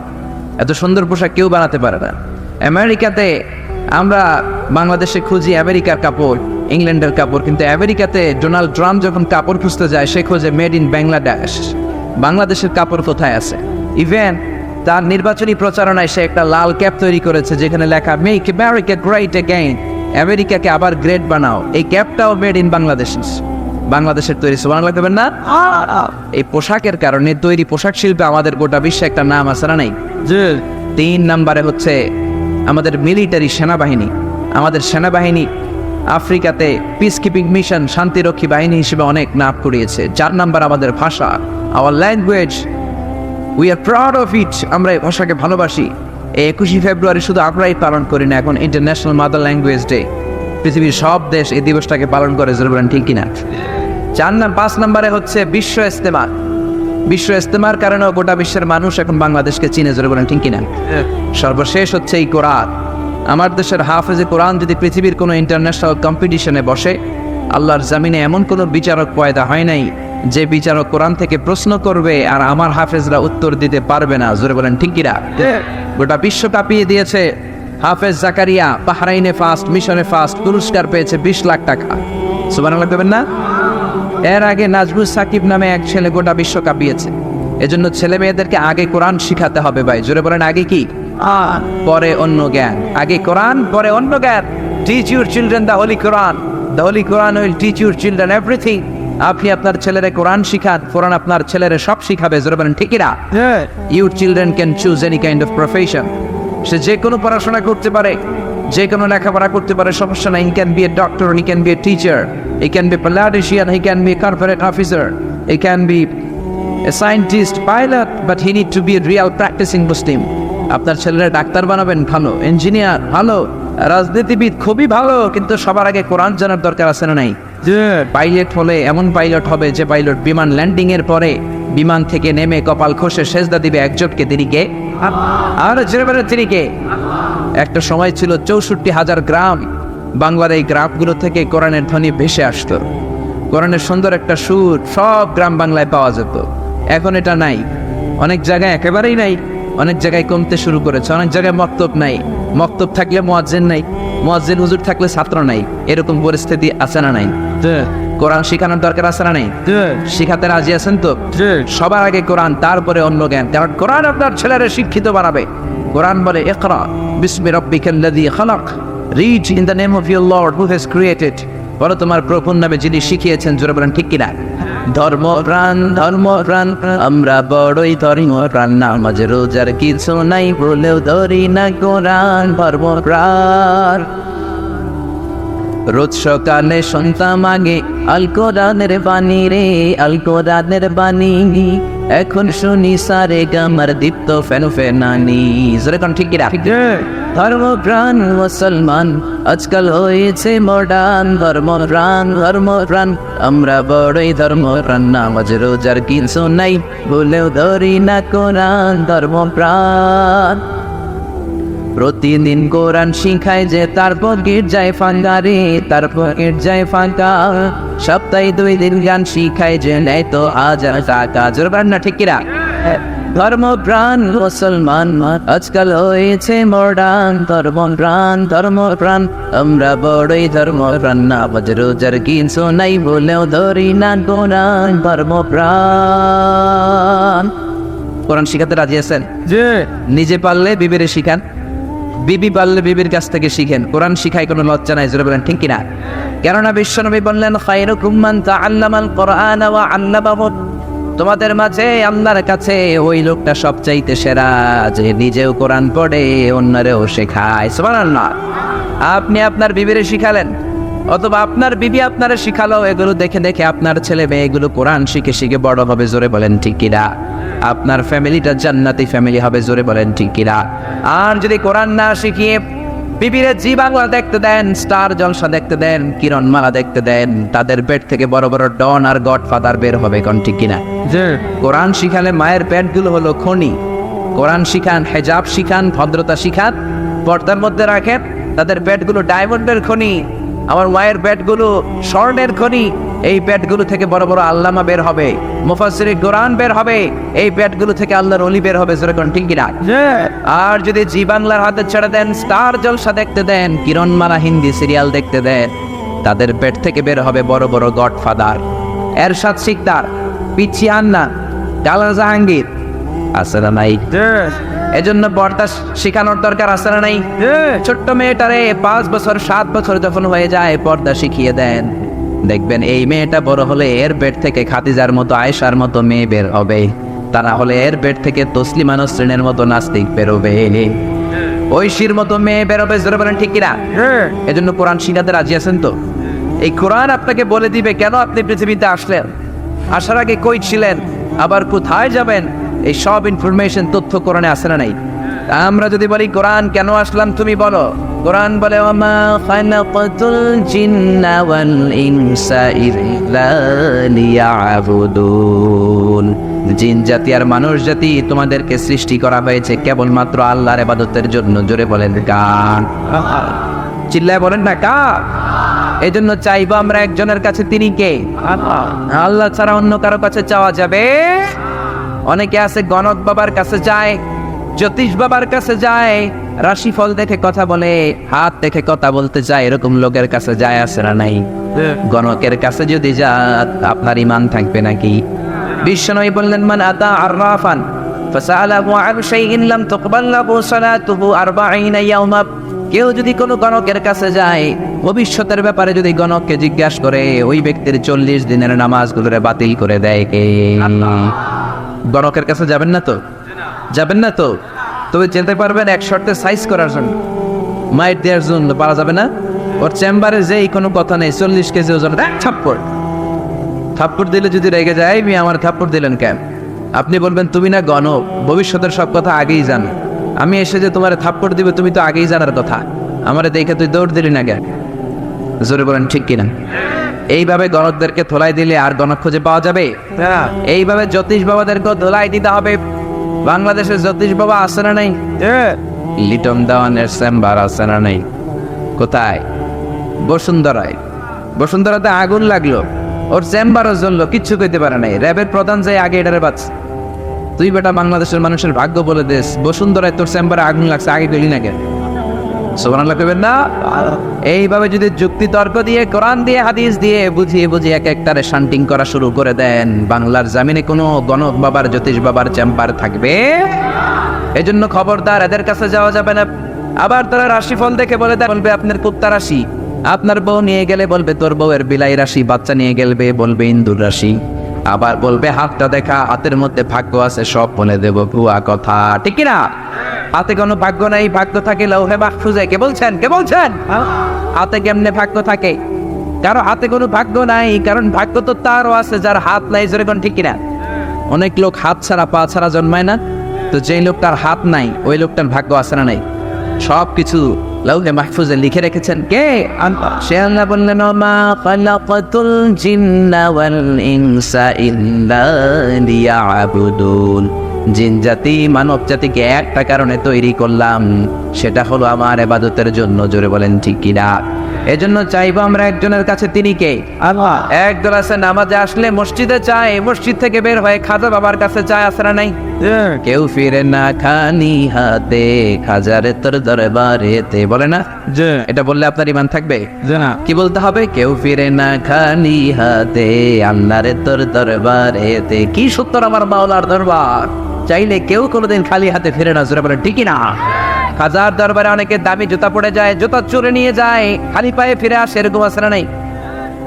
A: এত সুন্দর পোশাক কেউ বানাতে পারে না। আমেরিকাতে আমরা বাংলাদেশে খুঁজি আমেরিকার কাপড়, ইংল্যান্ডের কাপড়, কিন্তু আমেরিকাতে ডোনাল্ড ট্রাম্প যখন কাপড় খুঁজতে যায় সে খোঁজে মেড ইন বাংলাদেশ। বাংলাদেশের কাপড় কোথায় আছে? ইভেন তার নির্বাচনী প্রচারণায় সে একটা লাল ক্যাপ তৈরি করেছে যেখানে লেখা মেক আমেরিকা গ্রেট অ্যাগেইন, আমেরিকাকে আবার গ্রেট বানাও। এই ক্যাপটাও মেড ইন বাংলাদেশ, বাংলাদেশের তৈরি। সুবহানাল্লাহ কইবেন না? এই পোশাকের কারণে তৈরি পোশাক শিল্পে আমাদের গোটা বিশ্বে একটা নাম আছে না নাই? 3 নম্বরে হচ্ছে আমাদের মিলিটারি, সেনাবাহিনী। আমাদের সেনাবাহিনী আফ্রিকাতে পিস কিপিং মিশন, শান্তিরক্ষী বাহিনী হিসেবে অনেক নাম কুড়িয়েছে। 4 নাম্বার আমাদের ভাষা, our language, we are proud of it. আমরা এই ভাষাকে ভালোবাসি। এই 21শে ফেব্রুয়ারি শুধু আমরাই পালন করি না, এখন ইন্টারন্যাশনাল মাদার ল্যাঙ্গুয়েজ ডে। পৃথিবীর সব দেশ এই দিবসটাকে পালন করে, জোরে বলেন ঠিক কিনা? 5 নম্বরে হচ্ছে বিশ্ব ইজতেমা। বিশ্ব ইজতেমার কারণেও গোটা বিশ্বের মানুষ এখন বাংলাদেশকে চিনে, জোরে বলেন ঠিক কিনা? সর্বশেষ হচ্ছে এই কোরআন। আমার দেশের হাফেজে কোরআন যদি পৃথিবীর কোনো ইন্টারন্যাশনাল কম্পিটিশনে বসে, আল্লাহর জামিনে এমন কোনো বিচারক পয়দা হয় নাই যে বিচারক কোরআন থেকে প্রশ্ন করবে আর আমার হাফেজরা উত্তর দিতে পারবে না, জোরে বলেন ঠিক কিনা? গোটা বিশ্ব কাঁপিয়ে দিয়েছে হাফেজ জাকারিয়া, বাহরাইনে ফার্স্ট, মিশনে ফার্স্ট, পুরস্কার পেয়েছে 20 লাখ টাকা। সুবহানাল্লাহ দেবেন না? এর আগে নাজমুল সাকিব নামে এক ছেলে গোটা বিশ্ব কাঁপিয়েছে। এজন্য ছেলে মেয়েদেরকে আগে কোরআন শিখাতে হবে ভাই, জোরে বলেন আগে কি? পরে অন্য জ্ঞান। আগে কোরআন, পরে অন্য জ্ঞান। Teach your children the Holi Quran, the Holi Quran will teach your children everything. আপনি আপনার ছেলেরে কোরআন শিখান, কোরআন আপনার ছেলেরে সব শিখাবে, জোরে বলেন ঠিক কিনা? Your children can choose any kind of profession. সে যে কোনো পড়াশোনা করতে পারে, যে কোনো লেখাপড়া করতে পারে, সমস্যা নাই। He can be a doctor, he can be a teacher, he can be politician, he can be a corporate officer, he can be a scientist, pilot, but he need to be a real practising Muslim. আপনার ছেলেরা doctor বানাবেন, ভালো। Engineer, ভালো। রাজনীতিবিদ, খুবই ভালো। কিন্তু সবার আগে কোরআন জানার দরকার আছে না নাই? পাইলট হলে এমন পাইলট হবে যে পাইলট বিমান ল্যান্ডিং এর পরে বিমান থেকে নেমে কপাল খসে সেজদা দিবে একজনকে, তিনি কে? আর তিনি কে? একটা সময় ছিল 64,000 গ্রাম, বাংলার এই গ্রামগুলো থেকে কোরআনের ধ্বনি ভেসে আসতো। কোরআনের সুন্দর একটা সুর সব গ্রাম বাংলায় পাওয়া যেত। এখন এটা নাই, অনেক জায়গায় একেবারেই নাই, অনেক জায়গায় কমতে শুরু করেছে। অনেক জায়গায় মক্তব নাই, মক্তব থাকলে মুয়াজ্জিন নাই, মুয়াজ্জিন হুজুর থাকলে ছাত্র নাই। এরকম পরিস্থিতি আছে না নাই? কোরআন শিখানোর দরকার আছে না নাই? শিখাতে রাজি আছেন তো? সবার আগে কোরআন, তারপরে অন্য জ্ঞান। কারণ কোরআন আপনার ছেলেরা শিক্ষিত বানাবে। কোরআন বলে ইকরা বিসমি রাব্বিকাল্লাযী খালাক, read in the name of your lord who has created. বলো তোমার প্রভুর নামে যিনি শিখিয়েছেন, জোরে বলেন ঠিক কিনা? ধর্মপ্রাণ, ধর্মপ্রাণ, আমরা বড়ই ধর্মপ্রাণ, নামাজ রোজার কিছু নাই বলেও ধরি না কোরআন। ধর্মপ্রাণ, রোজ সকালে শুনতাম আগে আল কোরআনের বাণী রে, আল কোরআনের বাণী। এখন শুনি সারে গামার দীপ্ত ফেন ফেনানি, জোরে কোন ঠিক কিনা? ধর্মপ্রাণ মুসলমান আজকাল হয়েছে মডার্ন। ধর্মপ্রাণ, ধর্মপ্রাণ, আমরা বড়ই ধর্মপ্রাণ, নামাজ রোজার কিছু নাই বলেও ধরি না কোরআন। ধর্মপ্রাণ, প্রতিদিন কোরআন শিখায় যে তারপর গির্জায় ফাঁকা রে, তারপর গির্জায় ফাঁকা। সপ্তাহে 2 দিন গান শিখায় যে নেয় তো 1000 টাকা, জোরবার না ঠিক কিনা? ধর্মপ্রাণ মুসলমান আজকাল হয়েছে মডার্ন। ধর্মপ্রাণ, ধর্মপ্রাণ, আমরা বড়ই ধর্মপ্রাণ, নামাজ রোজার কিছু নাই বলেও ধরি না কোরআন। ধর্মপ্রাণ, কোরআন শিখাতে রাজি আছেন? নিজে পারলে বিবিরে শিখান, বিবি পারলে বিবির কাছ থেকে শিখেন। কোরআন শিখায় কোনো লজ্জা নাই, জোরে বলেন ঠিক কিনা? কেননা বিশ্বনবী বললেন খায়রুকুম মান তাআল্লামাল কোরআন ওয়া আল্লামাহু। তোমাদের মাঝে আল্লাহর কাছে ওই লোকটা সবচাইতে সেরা যে নিজেও কোরআন পড়ে অন্যরেও শেখায়। সুবহানাল্লাহ। আপনি আপনার বিবিরে শিখালেন, অথবা আপনার বিবি আপনারে শিখালো, এগুলো দেখে দেখে আপনার ছেলে মেয়ে এগুলো কোরআন শিখে শিখে বড় হবে, জোরে বলেন ঠিক কিনা? আপনার ফ্যামিলিটা জান্নাতি ফ্যামিলি হবে, জোরে বলেন ঠিক কিনা? আর যদি কোরআন না শিখিয়ে বিবিরে জি বাংলা দেখতে দেন, স্টার জলসা দেখতে দেন, কিরণমালা দেখতে দেন, তাদের পেট থেকে বড় বড় ডন আর গডফাদার বের হবে, কোন ঠিক কিনা? কোরআন শিখালে মায়ের পেটগুলো হলো খনি। কোরআন শিখান, হেজাব শিখান, ভদ্রতা শিখান, পর্দার মধ্যে রাখেন, তাদের পেটগুলো ডায়মন্ডের খনি। আমার মায়ের পেটগুলো স্বর্ণের খনি। এই পেটগুলো থেকে বড় বড় আল্লামা বের হবে, মুফাসসিরে কোরআন বের হবে, এই পেটগুলো থেকে আল্লাহর ওলি বের হবে, জোরে কোন ঠিক কিনা? আর যদি জি বাংলার হাতে ছেড়ে দেন, স্টার জলসা দেখতে দেন, কিরণমালা হিন্দি সিরিয়াল দেখতে দেন, তাদের পেট থেকে বের হবে বড় বড় গডফাদার, এরশাদ শিকদার, পিচ্ছি আন্না, ডালা জাহাঙ্গীর। আছে না নাই? এজন্য পর্দা শিখানোর দরকার আছে না নাই? ছোট্ট মেয়েটারে 5 বছর 7 বছর যখন হয়ে যায় পর্দা শিখিয়ে দেন, দেখবেন এই মেয়েটা বড় হলে এর পেট থেকে খাদিজার মতো, আয়েশার মতো মেয়ে বের হবে। তা না হলে এর পেট থেকে তসলিমা নসরিনের মতো নাস্তিক বেরোবে, ঐশীর মতো মেয়ে বেরোবে, জোরে বলেন ঠিক কিনা? এজন্য কোরআন শিখাতে রাজি আছেন তো? এই কোরআন আপনাকে বলে দিবে কেন আপনি পৃথিবীতে আসলেন, আসার আগে কই ছিলেন, আবার কোথায় যাবেন। এই সব ইনফরমেশন, তথ্য কোরআনে আছে না নাই? আমরা যদি বলি কোরআন কেন আসলাম, তুমি বলো। কোরআন বলে ওয়ামা খালাকাতুল জিন্না ওয়াল ইনসা ইল্লা লিয়াবুদুন। জিন জাতি আর মানুষ জাতি তোমাদেরকে সৃষ্টি করা হয়েছে কেবলমাত্র আল্লাহর ইবাদতের জন্য, জোরে বলেন কার? চিল্লায় বলেন না কার? এই জন্য চাইবো আমরা একজনের কাছে, তিনি কে? আল্লাহ ছাড়া অন্য কারো কাছে চাওয়া যাবে? অনেকে আছে গণক বাবার কাছে যায়, জ্যোতিষ বাবার কাছে যায়, রাশিফল দেখে কথা বলে, হাত দেখে কথা বলতে চায়, এরকম লোকের কাছে যায় আছে না নাই? গণকের কাছে যদি যান আপনার ঈমান থাকবে নাকি? বিশ্বনবী বললেন, মান আতা আররাফান ফাসালাহু আন শাইইন লাম তুকবাল লাহু সালাতুহু 40 ইয়াওমা। কেউ যদি কোনো গণকের কাছে যায়, ভবিষ্যতের ব্যাপারে যদি গণককে জিজ্ঞাসা করে, ওই ব্যক্তির 40 দিনের নামাজগুলোরে বাতিল করে দেয় কে? গণকের কাছে যাবেন না তো? যাবেন না তো? তবে যেতে পারবেন এক শর্তে, সাইজ করার জন্য, মাইট দেওয়ার জন্য পারা যাবে না? ওর চেম্বারে যেই কোনো কথা নেই, 40 কেজি ওজন, থাপ্পড় দিলে যদি রেগে যায়, আমার থাপ্পড় দিলেন কেন? আপনি বলবেন, তুমি না গণক, ভবিষ্যতের সব কথা আগেই জানো, আমি এসে যে তোমার থাপ্পড় দিবে তুমি তো আগেই জানার কথা, আমারে দেখে তুই দৌড় দিলি না কেন? জোরে বলেন ঠিক কিনা? এইভাবে গণকদেরকে ধোলাই দিলে আর গণক খুঁজে পাওয়া যাবে? এইভাবে জ্যোতিষ বাবাদেরকে ধোলাই দিতে হবে। বাংলাদেশের জ্যোতিষ বাবা আছে না নাই? লিটন দেওয়ানের চেম্বার আছে না নাই? কোথায়? বসুন্ধরায়। বসুন্ধরাতে আগুন লাগলো, ওর চেম্বারও জ্বললো, কিচ্ছু কইতে পারে নাই। র্যাবের প্রধান যাই আগে এটারে বাঁচছে। তুই বেটা বাংলাদেশের মানুষের ভাগ্য বলে দেশ, বসুন্ধরায় তোর চেম্বারে আগুন লাগছে, আগে গেলি না কেন? সুবহানাল্লাহ কইবেন না? এইভাবে যদি যুক্তি তর্ক দিয়ে, কোরআন দিয়ে, হাদিস দিয়ে বুঝিয়ে বুঝিয়ে এক একটারে শান্টিং করা শুরু করে দেন, বাংলার জমিনে কোনো গণক বাবার, জ্যোতিষ বাবার চেম্বার থাকবে? এজন্য খবরদার, এদের কাছে যাওয়া যাবে না। আবার তারা রাশিফল দেখে বলবে আপনার কুত্তা রাশি, আপনার বউ নিয়ে গেলে বলবে তোর বউয়ের বিলাই রাশি, বাচ্চা নিয়ে গেলবে বলবে ইন্দুর রাশি, আবার বলবে হাতটা দেখা, হাতের মধ্যে ভাগ্য আছে, সব বলে দেব, ভুয়া কথা, ঠিক না? হাতে কোনো ভাগ্য নাই, ভাগ্য থাকে লৌহে মাহফুজে। কে বলছেন? কে বলছেন? হাতে কেমনে ভাগ্য থাকে? কারো হাতে কোনো ভাগ্য নাই, কারণ ভাগ্য তো তারও আছে যার হাত নাই, যেরকম, ঠিক কিনা? অনেক লোক হাত ছাড়া, পা ছাড়া জন্মায় না? তো যেই লোকটার হাত নাই, ওই লোকটার ভাগ্য আছে না নাই? সব কিছু লাউহে মাহফুজে লিখে রেখেছেন কে? সে আল্লাহ বললেন, মা খালাকাতুল জিন্না ওয়াল ইনসা ইল্লা লিয়াবুদুন। জিন জাতি, মানব জাতিকে একটা কারণে তৈরি করলাম, সেটা হলো আমার ইবাদতের জন্য। জোরে বলেন ঠিক কিনা? এজন্য চাইবো আমরা একজনের কাছে, তিনি কে? আল্লাহ। একদল আছে নামাজে আসলে মসজিদে চায়, মসজিদ থেকে বের হয়ে খাজা বাবার কাছে চায়, আসে না নাই? কেউ ফিরে না খানি হাতে, খাজারে তোর দরবারেতে, বলে না? এটা বললে আপনার ঈমান থাকবে? কি বলতে হবে? কেউ ফিরে না খালি হাতে, আল্লাহরে তোর দরবারেতে। কি সত্তর আমার মাওলার দরবার, চাইলে কেউ কোনোদিন খালি হাতে ফিরে না। জোরে বলে ঠিক না? খাজার দরবারে অনেকে দামি জুতা পড়ে যায়, জুতা চুরে নিয়ে যায়, খালি পায়ে ফিরে আসে, এরকম আছে না নাই?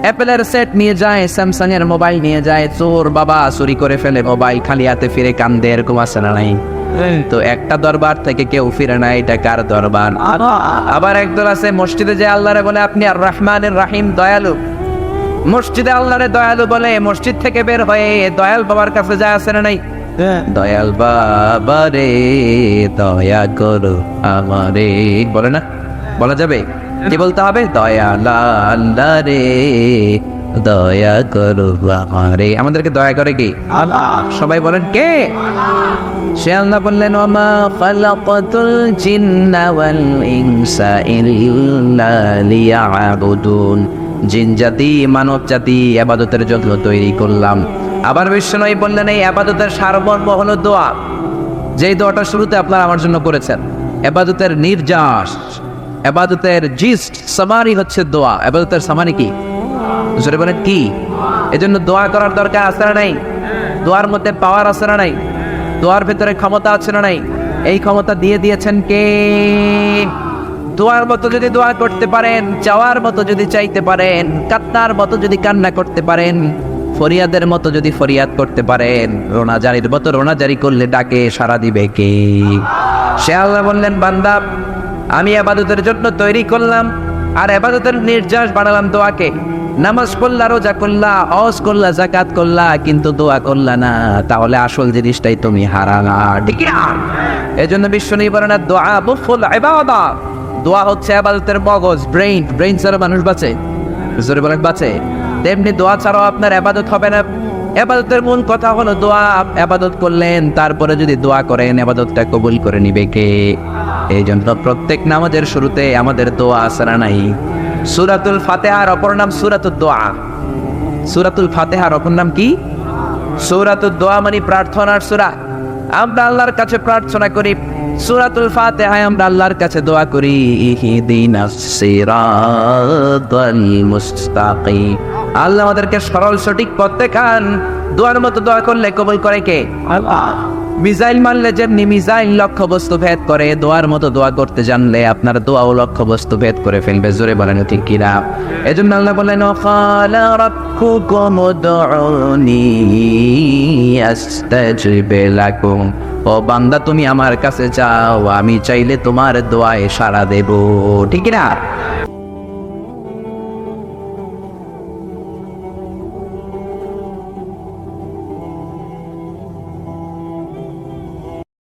A: অ্যাপেলের সেট নিয়ে যায়, স্যামসাং এর মোবাইল নিয়ে যায়, চোর বাবা চুরি করে ফেলে মোবাইল, খালি হাতে ফিরে কান্দে, এরকম আছে না নাই? তো একটা দরবার থেকে কেউ ফিরে না, এটা কার দরবার? আবার একদল আছে মসজিদে যে আল্লাহরে বলে আপনি আর রহমানের রাহিম, দয়ালু, মসজিদে আল্লাহরে দয়ালু বলে, মসজিদ থেকে বের হয়ে দয়াল বাবার কাছে যায়, আছে না নাই? দয়াল বাবা রে দয়া করো আমারে, বলে না? বলা যাবে? কি বলতে হবে? দয়াল আল্লাহ রে দয়া করো আমারে। আমাদেরকে দয়া করে কি? আল্লাহ। সবাই বলেন কে? সে আল্লাহ বললেন, ওমা খালাকাতুল জিন্না ওয়াল ইনসা ইল্লা লিয়াবুদুন। জিন জাতি, মানব জাতি ইবাদতের জন্য তৈরি করলাম। আবার বিশ্বনবী বললেন, এই ইবাদতের সারমর্ম হলো দোয়া। যেই দোয়াটা শুরুতে আপনারা আমার জন্য করেছেন, ইবাদতের নির্যাস, ইবাদতের জিস্ট, সামারি হচ্ছে দোয়া। ইবাদতের সামারি কি? জোরে বলেন কি? এজন্য দোয়া করার দরকার আছে না নাই? দোয়ার মধ্যে পাওয়ার আছে না নাই? দোয়ার ভেতরে ক্ষমতা আছে না নাই? এই ক্ষমতা দিয়ে দিয়েছেন কে? দোয়ার মতো যদি দোয়া করতে পারেন, চাওয়ার মতো যদি চাইতে পারেন, কান্নার মতো যদি কান্না করতে পারেন, ফরিয়াদের মতো যদি ফরিয়াদ করতে পারেন, রোনাজারির মতো রোনাজারি করলে ডাকে সাড়া দিবে কে? সে আল্লাহ বললেন, বান্দা আমি ইবাদতের জন্য তৈরি করলাম, আর ইবাদতের নির্যাস বানালাম দোয়াকে। নামাজ পড়লা, রোজা করলা, হজ করলা, যাকাত করলা, কিন্তু দোয়া করলা না, তাহলে আসল জিনিসটাই তুমি হারালা, ঠিক না? এজন্য বিশ্বনবী বলেন, দোয়া মুফুল ইবাদত। দোয়া হচ্ছে ইবাদতের মগজ, ব্রেইন। ব্রেইন ছাড়া মানুষ বাঁচে? জোরে বলেন বাঁচে? তেমনি দোয়া ছাড়াও আপনার ইবাদত হবে না। ইবাদতের মূল কথা হলো দোয়া। ইবাদত করলেন, তারপরে যদি দোয়া করেন, ইবাদতটা কবুল করে নিবে কে? এই জন্য প্রত্যেক নামাজের শুরুতে আমাদের দোয়া আছে না নাই? সূরাতুল ফাতিহার অপর নাম সূরাতুদ দোয়া। সূরাতুল ফাতিহার অপর নাম কি? সূরাতুদ দোয়া, মানে প্রার্থনার সূরা। আমরা আল্লাহর কাছে প্রার্থনা করি, সূরাতুল ফাতিহায় আমরা আল্লাহর কাছে দোয়া করি, ইহদিনাস সিরাতাল মুস্তাকিম। আল্লাহ আমাদেরকে সরল সঠিক পথ দেখান। দোয়ার মতো দোয়া করলে কবুল করে কে? আল্লাহ। মিসাইল মারলে যেমনি মিসাইল লক্ষ্যবস্তু ভেদ করে, দোয়ার মতো দোয়া করতে জানলে আপনার দোয়াও লক্ষ্যবস্তু ভেদ করে ফেলবে। জোরে বলেন ঠিক কিনা? এজন্য আল্লাহ বলেন, ওয়াকালা রাব্বুকুম উদউনি আস্তাজিব লাকুম। ও বান্দা, তুমি আমার কাছে যাও, আমি চাইলে তোমার দোয়ায় সাড়া দেব। ঠিক না?